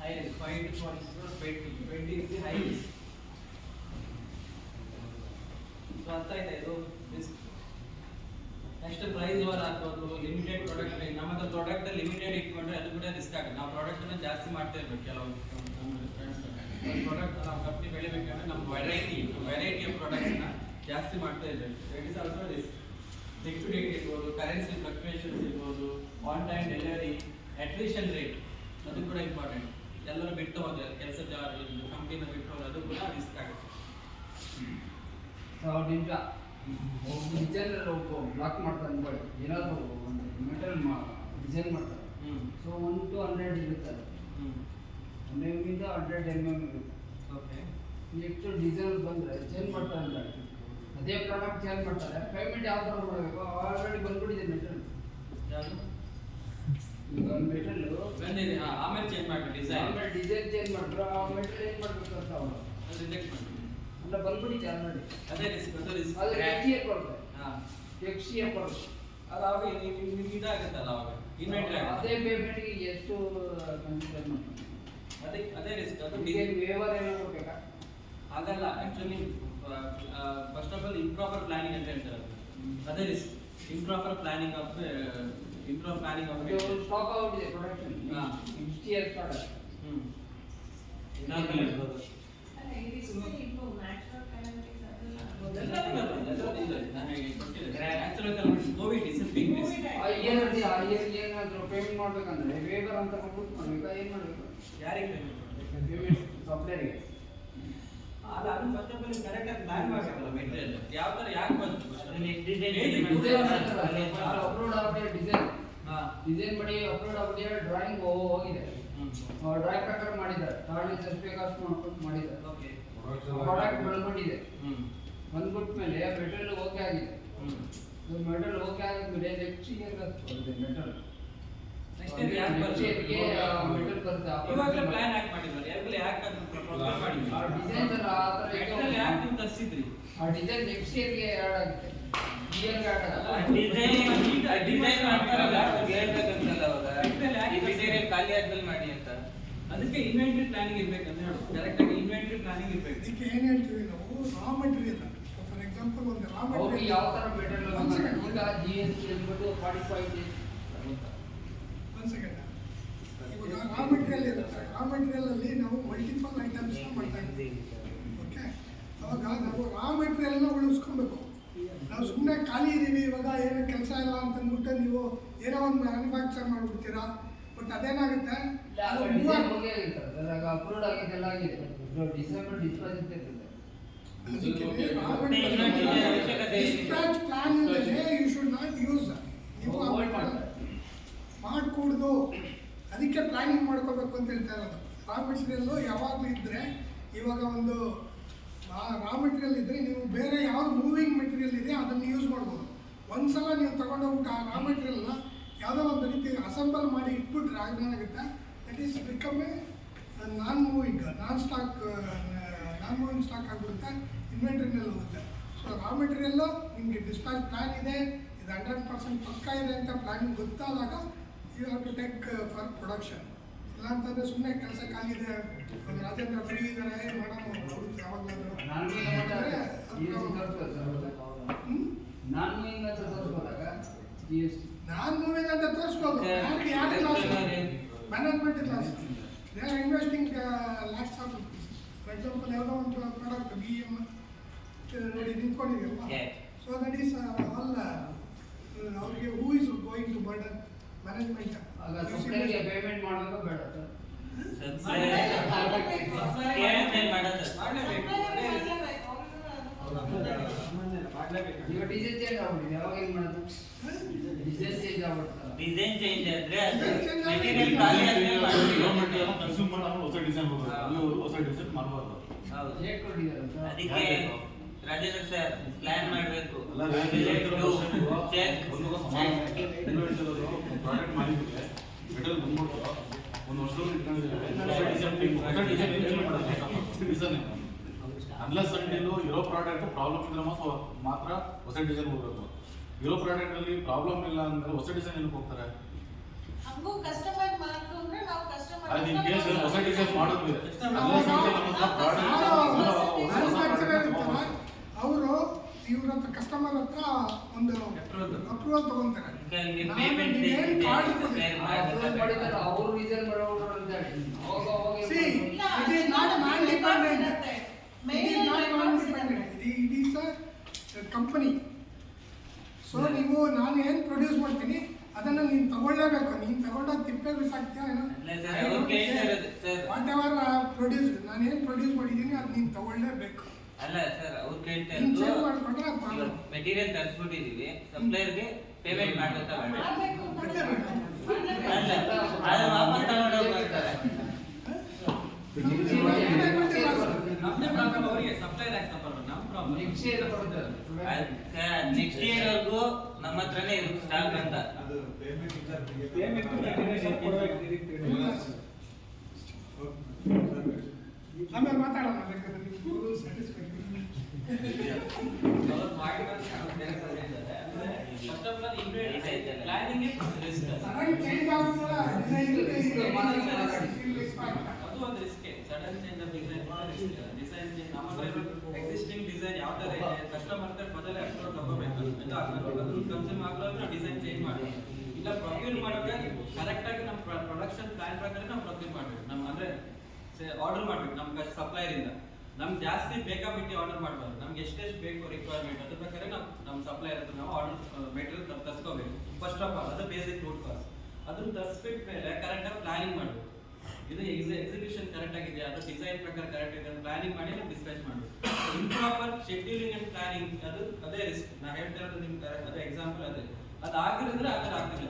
High risk, 5 to 20 is the high risk. So ಅರ್ಥ ಆಯ್ತಾ ಇದು ರಿಸ್ಕ್. ನೆಕ್ಸ್ಟ್ ಪ್ರೈಸ್ ವಾರ್ ಆಗ್ಬೋದು, ಲಿಮಿಟೆಡ್ ಪ್ರಾಡಕ್ಟ್. ನಮ್ಮ ಹತ್ರ ಪ್ರಾಡಕ್ಟ್ ಲಿಮಿಟೆಡ್ ಇಟ್ಕೊಂಡ್ರೆ ಅದು ಕೂಡ ರಿಸ್ಕ್ ಆಗುತ್ತೆ. ನಾವು ಪ್ರಾಡಕ್ಟ್ ಅನ್ನ ಜಾಸ್ತಿ ಮಾಡ್ತಾ ಇರ್ಬೇಕು. ಕೆಲವು ಪ್ರಾಡಕ್ಟ್ ನಾವು ಕಂಪ್ನಿ ಬೆಳಿಬೇಕಂದ್ರೆ ನಮ್ಮ ವೆರೈಟಿ ಆಫ್ ಪ್ರಾಡಕ್ಟ್ಸ್ ನ ಜಾಸ್ತಿ ಮಾಡ್ತಾ ಇರ್ಬೇಕು. It is also risk. Liquidity ಇರ್ಬೋದು, ಕರೆನ್ಸಿ ಫ್ಲಕ್ಚುಯೇಷನ್ಸ್ ಇರ್ಬೋದು, on time delivery, attrition rate ಅದು ಕೂಡ ಇಂಪಾರ್ಟೆಂಟ್. ಎಲ್ಲರೂ ಬಿಟ್ಟು ಹೋದ್ರೆ ಕೆಲಸ ಕಂಪ್ನಿನ ಬಿಟ್ಟು ಹೋದ್ರೆ ಅದು ಕೂಡ ರಿಸ್ಕ್ ಆಗುತ್ತೆ. ನಿಜ ಒಬ್ಬ ಡಿಸೈನರ್ ಒಬ್ಬ ಬ್ಲಾಕ್ ಮಾಡ್ತಾರೆ ಅನ್ಕೊಳ್ಳಿ, ಏನಾದರೂ ಒಂದು ಮೆಟಲ್ ಡಿಸೈನ್ ಮಾಡ್ತಾರೆ. ಸೊ 1 to 100 ಇರುತ್ತೆ ಅದು. 1 mm ಇಂದ 100 mm ಇರುತ್ತೆ. ಓಕೆ, ನೆಕ್ಸ್ಟ್ ಡಿಸೈನ್ ಬಂದರೆ ಚೇಂಜ್ ಮಾಡ್ತಾರೆ ಅನ್ಕೊಳ್ಳಿ, ಅದೇ ಪ್ರಾಡಕ್ಟ್ ಚೇಂಜ್ ಮಾಡ್ತಾರೆ. ಪೇಮೆಂಟ್ ಯಾವ ಥರ ಮಾಡಬೇಕು? ಆಲ್ರೆಡಿ ಬಂದ್ಬಿಟ್ಟಿದೆ ಮೆಟಲ್. ಯಾವುದು ಈಗ ಒಂದು ಮೆಟಲ್ ಬಂದಿದೆ, ಆಮೇಲೆ ಚೇಂಜ್ ಮಾಡಿ ಡಿಸೈನ್, ಆಮೇಲೆ ಡಿಸೈನ್ ಚೇಂಜ್ ಮಾಡಿದ್ರೆ ಆ ಮೆಟಲ್ ಏನು ಮಾಡಬೇಕು ಅಂತ ಅವರು ರಿಜೆಕ್ಟ್ ಮಾಡಿ ಅಲ್ಲ ಬಂದ್ಬಿಟ್ಟಿದೆ ಆಲ್ರೆಡಿ. ಅದೇ ರಿಸ್ಕ್, ಅದು ರಿಸ್ಕ್. ಅದು ಎಕ್ಸ್ಚಿಯರ್ ಬರುತ್ತೆ, ಹಾಂ, ಎಕ್ಸ್ಚಿಯರ್ ಬರುತ್ತೆ. ಅದು ಅವಾಗ ನಿಮ್ಗೆ ಇದಾಗುತ್ತಲ್ಲ ಅವಾಗ ಇನ್ವೆಂಟ್ರಿ ಆಗುತ್ತೆ. ಅದೇ ಪೇಮೆಂಟ್ಗೆ ಎಷ್ಟು ಕನ್ಸಿಡರ್ ಮಾಡ್ತಾರೆ? ಅದೇ ರಿಸ್ಕ್. ಅದು ಡಿಸೈನ್ ವೇವರ್ ಏನೋ ಕೊಡ್ಬೇಕಾ? ಆಗಲ್ಲ actually. First of all improper planning ಅಂತ ಹೇಳ್ತಾರೆ, ಅದೇ risk. Improper planning of stock out ಇದೆ ಪ್ರೊಡಕ್ಷನ್. ಹಾ. ಎಕ್ಸ್ಚಿಯರ್ ಪ್ರಾಡಕ್ಟ್. ಅಲ್ಲ, ಈ risk ಇನ್ನು natural calamities ಅದೆಲ್ಲ ಕೋವಿಡ್ ಇಸ್ ಬಿಗ್ COVID ಆ ಇಯರ್ ಏನಾದರೂ ಪೇಮೆಂಟ್ ಮಾಡ್ಬೇಕಂದ್ರೆ ವೇವರ್ ಅಂತ ಕಂಪ್ಯೂಟ್ ಮಾಡ್ಬೇಕಾ? ಏನು ಮಾಡಬೇಕು? ಯಾರಿಗೆ ಪೇಮೆಂಟ್ ಸಪ್ಲೈರಿಗೆ. ಅಲ್ಲ, ಅದು ಫಸ್ಟ್ ಆಫ್ ಆಲ್ ಕರೆಕ್ಟ್ ಆಗಿ ಪ್ಲಾನ್ ಮಾಡಬೇಕಲ್ಲ ಮೆಟೀರಿಯಲ್ ಯಾವ ತರ ಯಾಕೆ ಬಂತು ಅಪ್ಲೋಡ್ ಆಗ್ಬಿಟ್ಟು ಡಿಸೈನ್ ಹಾ ಡಿಸೈನ್ ಮಾಡಿ ಅಪ್ಲೋಡ್ ಆಗ್ಬಿಟ್ಟು ಡ್ರಾಯಿಂಗ್ ಹೋಗಿದೆ. ಡ್ರಾಯಿಂಗ್ ಪ್ರಕಾರ ಮಾಡಿದ್ದಾರೆ, ತಾಳಿ ಸರ್ಟಿಫಿಕೇಟ್ ಮಾಡ್ಕೊಂಡು ಮಾಡಿದ್ದಾರೆ. ಓಕೆ ಪ್ರಾಡಕ್ಟ್ ಬಂದ್ಬಿಟ್ಟಿದೆ. ಬಂದ್ಬಿಟ್ಟ ಮೇಲೆ ಮೆಟೀರಿಯಲ್ ಓಕೆ ಆಗಿದೆ. ಮೆಟಲ್ ಓಕೆ ಆಗಿದ್ಮೇಲೆ ನೆಕ್ಸ್ಟ್ ಇಯರ್ ಬರುತ್ತೆ ಮೆಟಲ್. ನೆಕ್ಸ್ಟ್ ಇಯರ್ ಯಾಕೆ ಬರುತ್ತೆ ಮೆಟಲ್ ಬರುತ್ತೆ. ಇವಾಗ ಪ್ಲಾನ್ ಯಾಕೆ ಮಾಡಿದ್ರು ಯಾಕೆ ಅದನ್ನ ಪ್ರಪೋಸ್ ಮಾಡಿದ್ರು ಆ ಡಿಸೈನ್ ಆ ಥರ ಮೆಟೀರಿಯಲ್ ಯಾಕೆ ನೀವು ತರಿಸಿದ್ರಿ ಆ ಡಿಸೈನ್ ನೆಕ್ಸ್ಟ್ ಇಯರ್ಗೆ ಆ್ಯಡ್ ಆಗುತ್ತೆ, ಇಯರ್ಗೆ ಆ್ಯಡ್ ಆಗಲ್ಲ. ಡಿಸೈನ್ ಮಾಡ್ತಾರಲ್ಲ ಅವ್ರಿಗೆ ಹೇಳ್ಬೇಕಂತಲ್ಲ ಅವಾಗ ಈ ಮೆಟೀರಿಯಲ್ ಖಾಲಿ ಆದ್ಮೇಲೆ ಮಾಡಿ ಅಂತ. ಅದಕ್ಕೆ ಇನ್ವೆಂಟರಿ ಪ್ಲಾನಿಂಗ್ ಇರ್ಬೇಕಂತ ಹೇಳು. ಕರೆಕ್ಟ್ ಆಗಿ ಇನ್ವೆಂಟರಿ ಪ್ಲಾನಿಂಗ್ ಇರ್ಬೇಕು. ಇದಕ್ಕೆ ಏನು ಹೇಳ್ತೀವಿ ನಾವು, ರಾ ಮೆಟೀರಿಯಲ್. ಫಾರ್ ಎಕ್ಸಾಂಪಲ್ ಒಂದು ರಾ ಅವ್ರಿಗೆ ಮೆಟೀರಿಯಲ್ ಯಾವ ಥರ ಮೆಟೀರಿಯಲ್ ಈಗ GST ಅಂದ್ಬಿಟ್ಟು 45 days. ಒಂದು ಸೆಕೆಂಡ್, ಇವಾಗ ರಾ ಮೆಟೀರಿಯಲ್ ಇರುತ್ತೆ. ರಾ ಮೆಟೀರಿಯಲ್ ಅಲ್ಲಿ ನಾವು ಮಲ್ಟಿಪಲ್ ಐಟಮ್ಸ್ ಮಾಡ್ತಾ ಇದ್ದೀವಿ. ಓಕೆ, ಅವಾಗ ನಾವು ರಾ ಮೆಟೀರಿಯಲ್ನ ಉಳಿಸ್ಕೊಬೇಕು. ನಾವು ಸುಮ್ಮನೆ ಖಾಲಿ ಇದ್ದೀವಿ ಇವಾಗ ಏನು ಕೆಲಸ ಇಲ್ಲ ಅಂತ ಅಂದ್ಬಿಟ್ಟು ನೀವು ಏನೋ ಒಂದು ಮ್ಯಾನುಫ್ಯಾಕ್ಚರ್ ಮಾಡಿಬಿಡ್ತೀರಾ. ಬಟ್ ಅದೇನಾಗುತ್ತೆ, ಅದು ಡಿಸೈನ್ ಹೋಗಿ ಆಗಿರ್ತದೆ, ಅದ್ರಾಗ ಅಪ್ಲೋಡ್ ಆಗಿದ್ದೆಲ್ಲ ಆಗಿದೆ. ಡಿಸೆಂಬರ್ ಡಿಸ್ಪಾಚ್ ಅಂತ ಇರ್ತದೆ. ಡಿಸ್ಪ್ಯಾಚ್ ಪ್ಲಾನ್ ಇಲ್ಲದೆ ಯು ಶುಡ್ ನಾಟ್ ಯೂಸ್. ನೀವು ಮಾಡಿಕೊಡ್ದು ಅದಕ್ಕೆ ಪ್ಲಾನಿಂಗ್ ಮಾಡ್ಕೋಬೇಕು ಅಂತ ಹೇಳ್ತಾ ಇರೋದು. ರಾ ಮೆಟೀರಿಯಲ್ಲು ಯಾವಾಗಲೂ ಇದ್ದರೆ, ಇವಾಗ ಒಂದು ರಾ ಮೆಟೀರಿಯಲ್ ಇದ್ದರೆ ನೀವು ಬೇರೆ ಯಾವ ಮೂವಿಂಗ್ ಮೆಟೀರಿಯಲ್ ಇದೆ ಅದನ್ನು ಯೂಸ್ ಮಾಡ್ಬೋದು. ಒಂದ್ಸಲ ನೀವು ತಗೊಂಡೋಗ್ಬಿಟ್ಟು ಆ ರಾ ಮೆಟೀರಿಯಲ್ನ ಯಾವುದೋ ಒಂದು ರೀತಿ ಅಸೆಂಬಲ್ ಮಾಡಿ ಇಟ್ಬಿಟ್ರೆ ಆಗೇನಾಗುತ್ತೆ, that is become a non moving stock ಆಗಿಬಿಡುತ್ತೆ, ಇನ್ವೆಂಟ್ರಿನಲ್ಲಿ ಹೋಗುತ್ತೆ. ಸೊ ರಾ ಮೆಟೀರಿಯಲ್ಲು ನಿಮಗೆ ಡಿಸ್ಪ್ಯಾಚ್ ಪ್ಲಾನ್ ಇದೆ, ಇದು 100% ಪಕ್ಕ ಇದೆ ಅಂತ ಪ್ಲಾನಿಂಗ್ ಗೊತ್ತಾದಾಗ you have to take for production. ಇಲ್ಲ ಅಂತಂದರೆ ಸುಮ್ಮನೆ ಕೆಲಸ ಖಾಲಿ ಇದೆ, ರಾಜೇಂದ್ರ ಫ್ರೀ ಇದ್ದಾರೆ ಮಾಡೋಣ ಯಾವಾಗಲಾದರೂ ನಾನು ಹಿಂಗೆ ತೋರಿಸ್ಬೋದಾಗ GST ನಾನು ಮೂವಿಂಗ್ ಅಂತ ತೋರಿಸ್ಬೋದು. ಯಾರಿಗೆ loss? Management loss. They are investing lakhs of rupees. For example ಯಾವುದೋ ಒಂದು ಪ್ರಾಡಕ್ಟ್ BM ನೋಡಿ ನಿಂತ್ಕೊಂಡಿದೆಯಲ್ವ, ಸೊ ದಟ್ ಈಸ್ ಆಲ್ ಅವ್ರಿಗೆ who is going to burden management. ಆಗ ಸಪ್ಲೈಗೆ ಪೇಮೆಂಟ್ ಮಾಡಬೇಕು ಬೇಡ ಸರ್? ಈಗ ಡಿಸೈನ್ ಚೇಂಜ್ ಆಗ್ಬಿಟ್ಟಿದೆ, ಯಾವಾಗ ಏನು ಮಾಡೋದು? ಡಿಸೈನ್ ಚೇಂಜ್ ಆಗ್ಬಿಡ್ತಲ್ಲ. ಡಿಸೈನ್ ಚೇಂಜ್ ಆದ್ರೆ ಮೆಟೀರಿಯಲ್ ಖಾಲಿ ಆದ್ಮೇಲೆ ಮಾಡ್ತೀವಿ. ಕನ್ಸ್ಯೂಮ್ ಮಾಡೋ ಹೊಸ ಡಿಸೈನ್ ಬರುತ್ತೆ, ಅಲ್ಲಿ ಹೊಸ ಡಿಸೈನ್ ಮಾಡಬಾರ್ದು. ಹೌದು, ಹೇಗೆ ಕೊಟ್ಟಿದ್ದಾರೆ ಸರ್? ಅದಕ್ಕೆ ರಾಜೇಂದ್ರ ಸರ್ ಪ್ಲಾನ್ ಮಾಡಬೇಕು. ಪ್ರಾಡಕ್ಟ್ ಮಾಡಿದ್ರೆ ಮೆಟಲ್ ಬಂದ್ಬಿಟ್ಟು ಒಂದು ವರ್ಷದಲ್ಲಿ ಡಿಸೈನ್ ಅನ್ಲೆಸ್ ಅಂಟಿಲ್ ಇರೋ ಪ್ರಾಡಕ್ಟ್ ಪ್ರಾಬ್ಲಮ್ ಇದ್ರೆ ಮಾತ್ರ ಹೊಸ ಡಿಸೈನ್ ಹೋಗ್ಬೇಕು. ಇರೋ ಪ್ರಾಡಕ್ಟ್ ಅಲ್ಲಿ ಪ್ರಾಬ್ಲಮ್ ಇಲ್ಲ ಅಂದ್ರೆ ಹೊಸ ಡಿಸೈನ್ ಏನಕ್ಕೆ ಹೋಗ್ತಾರೆ? ಹಂಗೂ ಕಸ್ಟಮರ್ ಮಾಡ್ರು ಅಂದ್ರೆ ನಾವು ಅದು ಇನ್ ಕೇಸ್ ಹೊಸ ಕಸ್ಟಮರ್ ಡಿಸೈನ್ ಮಾಡಿದ್ವಿ ಮ್ಯಾನುಫ್ಯಾಕ್ಚರರ್ ಇರ್ತಾರೆ, ಅವರು ಇವ್ರ ಹತ್ರ ಕಸ್ಟಮರ್ ಹತ್ರ ಒಂದು ಅಪ್ರೂವಲ್ ತಗೊಂತಾರೆ. ಪೇಮೆಂಟ್ ಏನು ಕಾರ್ಡ್ ಅಪ್ಲೋಡ್ ಮಾಡಿದ್ದಾರೆ, ಅವರು ಡಿಸೈನ್ ಮಾಡೋರು ಅಂತ ಹೇಳಿ ಅವಾಗ ಅವಾಗ See, ಇಲ್ಲ, it is not man-dependent. ಇರುತ್ತೆ. It is not man-dependent. It is a company. So ನೀವು ನಾನು ಏನು ಪ್ರೊಡ್ಯೂಸ್ ಮಾಡ್ತೀನಿ ಅದನ್ನ ನೀನು ತಗೊಳ್ಳೇಬೇಕು. ನೀನು ತಗೊಂಡಾಗ ತಿಪ್ಪೆ ಬಿಸಾಕ್ತೀಯ ಏನೋ ಅಲ್ಲ ಸರ್, ಅವ್ರು ಕೇಳ್ತಾ ಇರೋದು ಸರ್. ವಾಟ್ ಎವರ್ ಪ್ರೊಡ್ಯೂಸ್ಡ್, ನಾನು ಏನು ಪ್ರೊಡ್ಯೂಸ್ ಮಾಡಿದ್ದೀನಿ ಅದು ನೀನು ತಗೊಳ್ಳೇಬೇಕು. ಅಲ್ಲ ಸರ್, ಅವ್ರು ಕೇಳ್ತಾ ನೀನು ಸೇಲ್ ಇರೋದು ಮಾಡ್ಕೊಂಡ್ರೆ ಅದು ಮಾಡು. ಮೆಟೀರಿಯಲ್ ತರಿಸ್ಬಿಟ್ಟಿದೀವಿ, ಸಪ್ಲೈಯರ್ಗೆ ಪೇಮೆಂಟ್ ಮಾಡ್ಬೇಕಾ ಬೇಡ? ಮಾಡ್ಬೇಕು ಅಂತ ಮಾಡ್ಲೇಬೇಕು. ಅಲ್ಲ, ಅದು ವಾಪಸ್ ತಗೊಂಡು ಹೋಗ್ತಾರೆ. ನಮ್ದೇ ಪ್ರಾಬ್ಲಮ್, ಅವರಿಗೆ ಸಪ್ಲೈಯರ್ ಆಗಿ ಸಫರ್, ನಮ್ಮ ಪ್ರಾಬ್ಲಮ್. ನೆಕ್ಸ್ಟ್ ಇಯರ್ ಬರುತ್ತೆ. ನೆಕ್ಸ್ಟ್ ಇಯರ್ ವರ್ಗೂ ನಮ್ಮ ಹತ್ರನೇ ಇರುತ್ತೆ ಸ್ಟಾಕ್ ಅಂತ. ಆಮೇಲೆ ಮಾತಾಡೋಣ ಬೇಕಾದ್ರೆ ನೀವು ಸ್ಯಾಟಿಸ್ಫೈ. ಅವ್ರ ಮಾಡಿರೋದು ಬೇರೆ ಕಡೆ ಇದ್ದಾರೆ. ಅಂದ್ರೆ first of all planning risk. Sudden change ಆಗುತ್ತಲ್ಲ ಡಿಸೈನ್ ಅದು ಒಂದು risk. Sudden change of design change. ನಮ್ಮ ಎಕ್ಸಿಸ್ಟಿಂಗ್ ಡಿಸೈನ್ ಯಾವ ತರ ಇದೆ, ಕಸ್ಟಮರ್ ಮೊದಲೇ ಅಪ್ಲೋಡ್ ತಗೋಬೇಕು. ಅದು ಕನ್ಸ್ಯೂಮ್ ಆಗಲಾದ್ರೆ ನಾವು ಡಿಸೈನ್ ಚೇಂಜ್ ಮಾಡಿ, ಇಲ್ಲ ಪ್ರೊಕ್ಯೂರ್ ಮಾಡೋಕೆ ಕರೆಕ್ಟ್ ಆಗಿ ನಮ್ಮ ಪ್ರೊಡಕ್ಷನ್ ಪ್ಲಾನ್ ಪ್ರಕಾರ ನಾವು ಪ್ರೊಕ್ಯೂರ್ ಮಾಡಬೇಕು. ನಮ್ಮ ಅಂದ್ರೆ ಆರ್ಡರ್ ಮಾಡ್ಬೇಕು ನಮ್ಮ ಸಪ್ಲೈಯರ್ ಇಂದ. ನಮ್ಗೆ ಜಾಸ್ತಿ ಬೇಕಾಬಿಟ್ಟು ಆರ್ಡರ್ ಮಾಡಬಾರ್ದು. ನಮ್ಗೆ ಎಷ್ಟೆಷ್ಟು ಬೇಕು ರಿಕ್ವೈರ್ಮೆಂಟ್ ಅದ್ರ ಪ್ರಕಾರ ನಾವು ನಮ್ಮ ಸಪ್ಲೈಯರ್ ಹತ್ರ ನಾವು ಆರ್ಡರ್ ಮೆಟೀರಿಯಲ್ ತರಿಸ್ಕೋಬೇಕು. ಫಸ್ಟ್ ಆಫ್ ಆಲ್ ಅದು ಬೇಸಿಕ್ ರೂಟ್ ಕಾಸ್. ಅದನ್ನ ತರಿಸ್ಬಿಟ್ಟ ಮೇಲೆ ಕರೆಕ್ಟಾಗಿ ಪ್ಲಾನಿಂಗ್ ಮಾಡಬೇಕು. ಇದು ಎಕ್ಸಿಕ್ಯೂಷನ್ ಕರೆಕ್ಟ್ ಆಗಿದೆಯಾ, ಅದು ಡಿಸೈನ್ ಪ್ರಕಾರ ಕರೆಕ್ಟ್ ಇದೆ ಪ್ಲಾನಿಂಗ್ ಮಾಡಿ ನಾವು ಡಿಸ್ಪ್ಯಾಚ್ ಮಾಡಬೇಕು. ಇಂಪ್ರಾಪರ್ ಶೆಡ್ಯೂಲಿಂಗ್ ಅಂಡ್ ಪ್ಲಾನಿಂಗ್ ಅದೇ ರಿಸ್ಕ್. ನಾ ಹೇಳ್ತಾ ಇರೋದು ನಿಮ್ಗೆ ಅದೇ ಎಕ್ಸಾಂಪಲ್ ಅದೇ. ಅದು ಆಗಿರಿದ್ರೆ ಆ ಥರ ಆಗ್ತಿಲ್ಲ.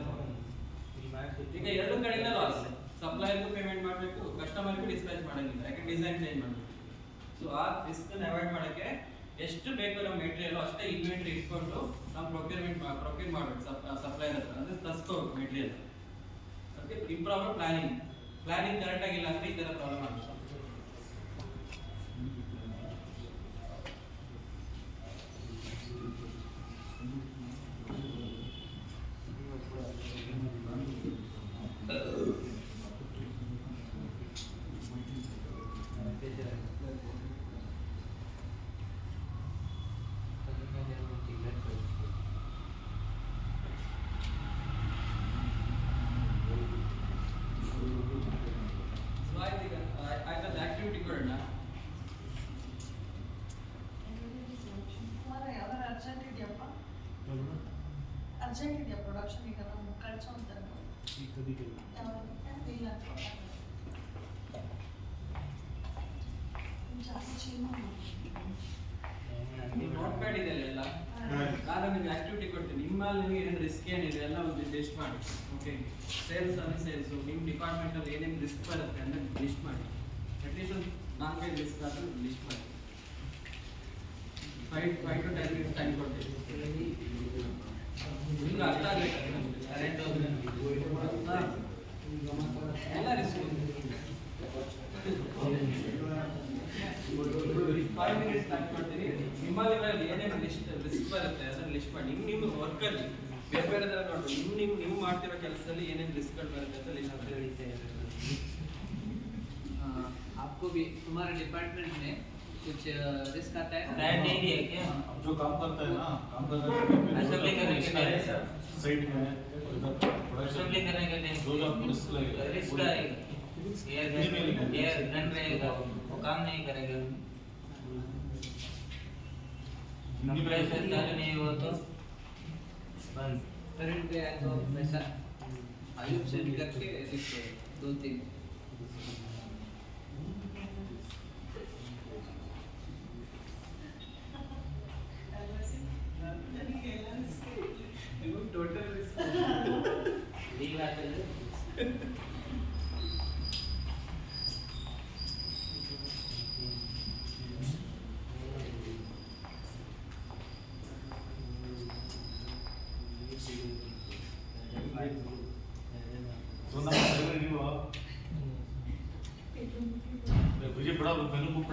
ಈಗ ಎರಡು ಕಡೆಯಿಂದ ಲಾಸ್. ಸಪ್ಲೈಯರ್ಗೂ ಪೇಮೆಂಟ್ ಮಾಡಬೇಕು, ಕಸ್ಟಮರ್ಗೂ ಡಿಸ್ಪ್ಯಾಚ್ ಮಾಡೋಂಗಿಲ್ಲ, ಯಾಕೆ ಡಿಸೈನ್ ಚೇಂಜ್ ಮಾಡಬೇಕು. ಸೊ ಆ ರಿಸ್ಕ್ ಅವಾಯ್ಡ್ ಮಾಡೋಕ್ಕೆ ಎಷ್ಟು ಬೇಕು ನಮ್ಮ ಮೆಟೀರಿಯಲ್ ಅಷ್ಟೇ ಇನ್ವೆಂಟ್ರಿ ಇಟ್ಕೊಂಡು ನಾವು ಪ್ರೊಕ್ಯೂರ್ ಮಾಡಬೇಕು ಸಪ್ಲೈಯರ್ ಹತ್ರ. ಅಂದರೆ ತರಿಸ್ಕೋಬೇಕು ಮೆಟೀರಿಯಲ್. ಅದಕ್ಕೆ ಇಂಪ್ರಾಪರ್ ಪ್ಲಾನಿಂಗ್ ಕರೆಕ್ಟ್ ಆಗಿಲ್ಲ ಅಂದ್ರೆ ಈ ಥರ ಪ್ರಾಬ್ಲಮ್ ಆಗುತ್ತೆ. ಆಯ್ತದ ಆಕ್ಟಿವಿಟಿ ಕೊಡೋಣ. ಯಾವ್ದಾರ ಅರ್ಜೆಂಟ್ ಇದೆಯಪ್ಪ? ಅರ್ಜೆಂಟ್ ಇದೆಯಾ ಪ್ರೊಡಕ್ಷನ್? ಈಗ ನಾವು ಕಳ್ಸೋ ಅಂತ ಇಲ್ಲ ಜಾಸ್ತಿ ಚೇಂಜ್ ನೀವು ನೋಟ್ಪ್ಯಾಡ್ ಇದೆ ಎಲ್ಲ, ನಾನು ನಿಮ್ಗೆ ಆಕ್ಟಿವಿಟಿ ಕೊಡ್ತೀನಿ. ನಿಮ್ಮಲ್ಲಿ ನಿಮಗೆ ಏನೇನು ರಿಸ್ಕ್ ಏನಿದೆ ಎಲ್ಲ ಒಂದು ಲಿಸ್ಟ್ ಮಾಡಿ. ಓಕೆ, ಸೇಲ್ಸ್ ಅಂದರೆ ಸೇಲ್ಸು, ನಿಮ್ಮ ಡಿಪಾರ್ಟ್ಮೆಂಟಲ್ಲಿ ಏನೇನು ರಿಸ್ಕ್ ಬರುತ್ತೆ ಅಂದರೆ ಲಿಸ್ಟ್ ಮಾಡಿ. ಅಟ್ಲೀಸ್ಟ್ ಒಂದು 4-5 ರಿಸ್ಕ್ ಆದರೂ ಲಿಸ್ಟ್ ಮಾಡಿ. 5 to 10 minutes ಟೈಮ್ ಕೊಡ್ತೀವಿ. ನಿಮ್ಗೆ ಅರ್ಥ ಆಗಬೇಕು ಕರೆಂಟ್ ಎಲ್ಲ ರಿಸ್ಕ್. 5 minutes ಟೈಮ್ ಕೊಡ್ತೀನಿ. ನಿಮ್ಮಲ್ಲಿ ಏನೇನು ರಿಸ್ಕ್ ಬರುತ್ತೆ ಅದನ್ನು ಲಿಸ್ಟ್ ಮಾಡಿ. ನಿಮ್ಮ ವರ್ಕಲ್ಲಿ ಬೇರೆ ಬೇರೆ ಥರ ನೋಡಿ, ನೀವು ಮಾಡ್ತಿರೋ ಕೆಲಸದಲ್ಲಿ ಏನೇನು ರಿಸ್ಕ್ಗಳು ಬರುತ್ತೆ ಅಂತ ಲಿಸ್ಟ್ ಮಾಡಿ. आपको भी तुम्हारे डिपार्टमेंट में कुछ रिस्क आता है? Diet नहीं है क्या? जो काम करता है ना, काम करता असेंबली करने के लिए साइड में प्रोडक्शन असेंबली करने के लिए रोज आपको रिस्क लगेगा। रिस्क आएगा, एयर गन रहेगा, वो काम नहीं करेगा। कंप्रेसर चालू नहीं हुआ तो बंद। करंट पे आए तो वैसा आयुष से करके रिस्क 2-3 ಟೋಟಲ್ ರಿಸ್ಕ್ डील आते हैं तो ना नहीं हुआ मुझे बड़ा मेनू बुक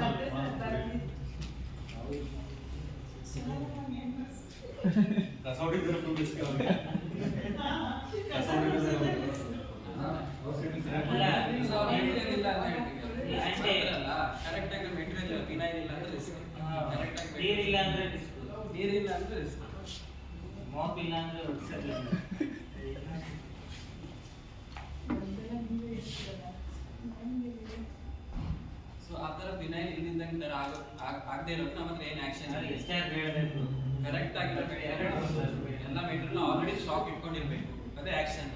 कसौटी तरफ तो इसके हो गया कसौटी ಕರೆಕ್ಟ್ ಆಗಿ ಮೆಟೀರಿಯಲ್ ವಿನೈಲ್ ಇಲ್ಲ ಅಂದ್ರೆ ರಿಸ್ಕ್. ಕರೆಕ್ಟ್ ಆಗಿ ನೀರಿಲ್ಲ ಅಂದ್ರೆ ರಿಸ್ಕ್, ನೀರಿಲ್ಲ ಅಂದ್ರೆ ರಿಸ್ಕ್. ಮೋಪ್ ಇಲ್ಲ ಅಂದ್ರೆ ಸೊ ಆ ಥರ ವಿನೈಲ್ ಇಲ್ಲಿಂದಂಗೆ ಥರ ಆಗದೆ ಇರೋದು ನಮ್ಮ ಹತ್ರ ಏನು ಆ್ಯಕ್ಷನ್ ಎಷ್ಟಾಗಿ ಹೇಳಬೇಕು. ಕರೆಕ್ಟ್ ಆಗಿರೋ ಎಲ್ಲ ಮೆಟೀರಿಯಲ್ ಆಲ್ರೆಡಿ ಸ್ಟಾಕ್ ಇಟ್ಕೊಂಡಿರ್ಬೇಕು. ಅದೇ ಆಕ್ಷನ್.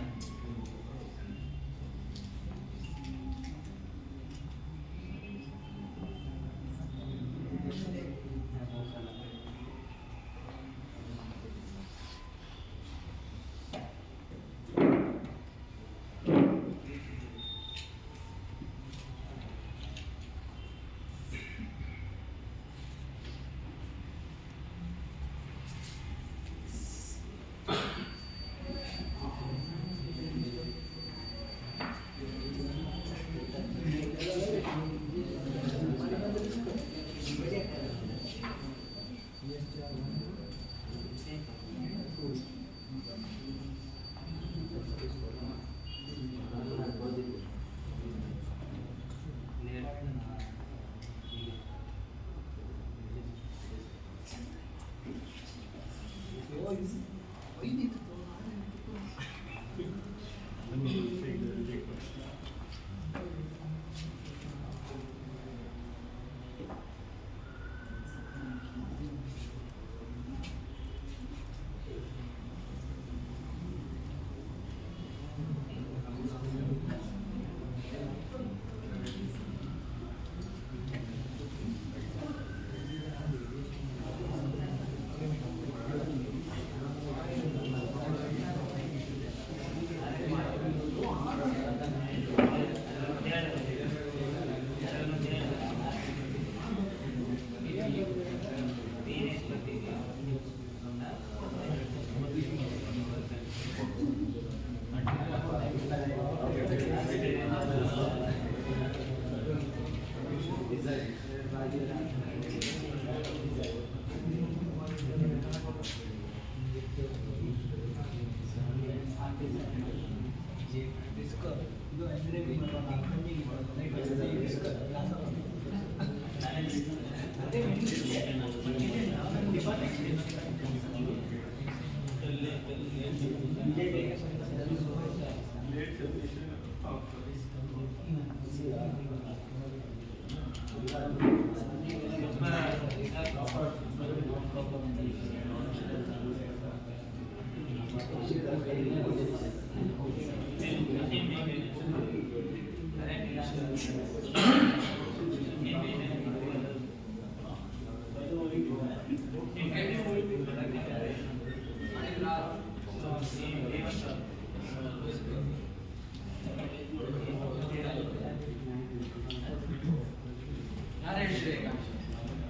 ಯಾರು ಹೇಳಿದ್ರಿ ಈಗ?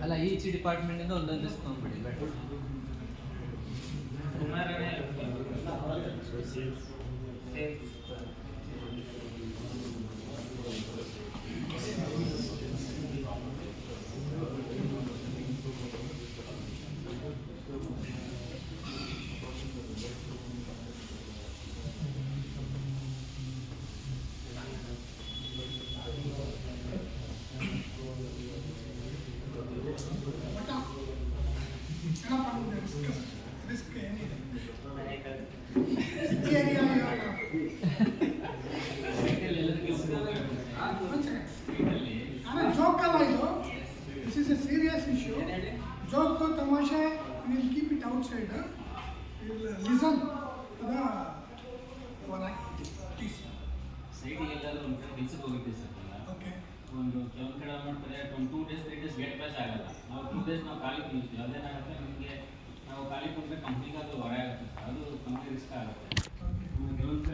ಅಲ್ಲ ಈಚ್ ಡಿಪಾರ್ಟ್ಮೆಂಟ್ ಇಂದ ಒಂದೊಂದು ಇಸ್ಕೊಂಡ್ಬಿಡಿ ಬೇಡ. ಕುಮಾರನೇ ರಿಸ್ಕ್ ಏನಿದೆ ಏರಿಯಾ ಜೋಕ್ ಅಲ್ಲ ಇದು. This is a serious issue. Joke ತಮಾಷೆ will keep it outside. Listen to the ಸೈಟಿಗೆ ಎಲ್ಲಾದ್ರೂ ಒಂದು ಕಡೆ ಕೆಲ್ಸಕ್ಕೆ ಹೋಗಿದ್ದೆ ಸರ್. ಓಕೆ, ಒಂದು ಕೆಲವೊಂದು ಕಡೆ ಮಾಡ್ತಾರೆ ಒಂದು 2 days 3 days ಗೆಟ್ ಬ್ಯಾಚ್ ಆಗಲ್ಲ. ನಾವು 2 days ನಾವು ಖಾಲಿ ಕುಂತೀವಿ. ಅದೇನಾಗುತ್ತೆ ನಿಮಗೆ ನಾವು ಖಾಲಿ ಕುಂತ್ರೆ ಕಂಪ್ನಿಗೆ ಅದು ಹೊರೆ ಆಗುತ್ತೆ. ಅದು ಕಂಪ್ನಿ ರಿಸ್ಕ್ ಆಗುತ್ತೆ. ಓಕೆ. ಕೆಲವೊಂದು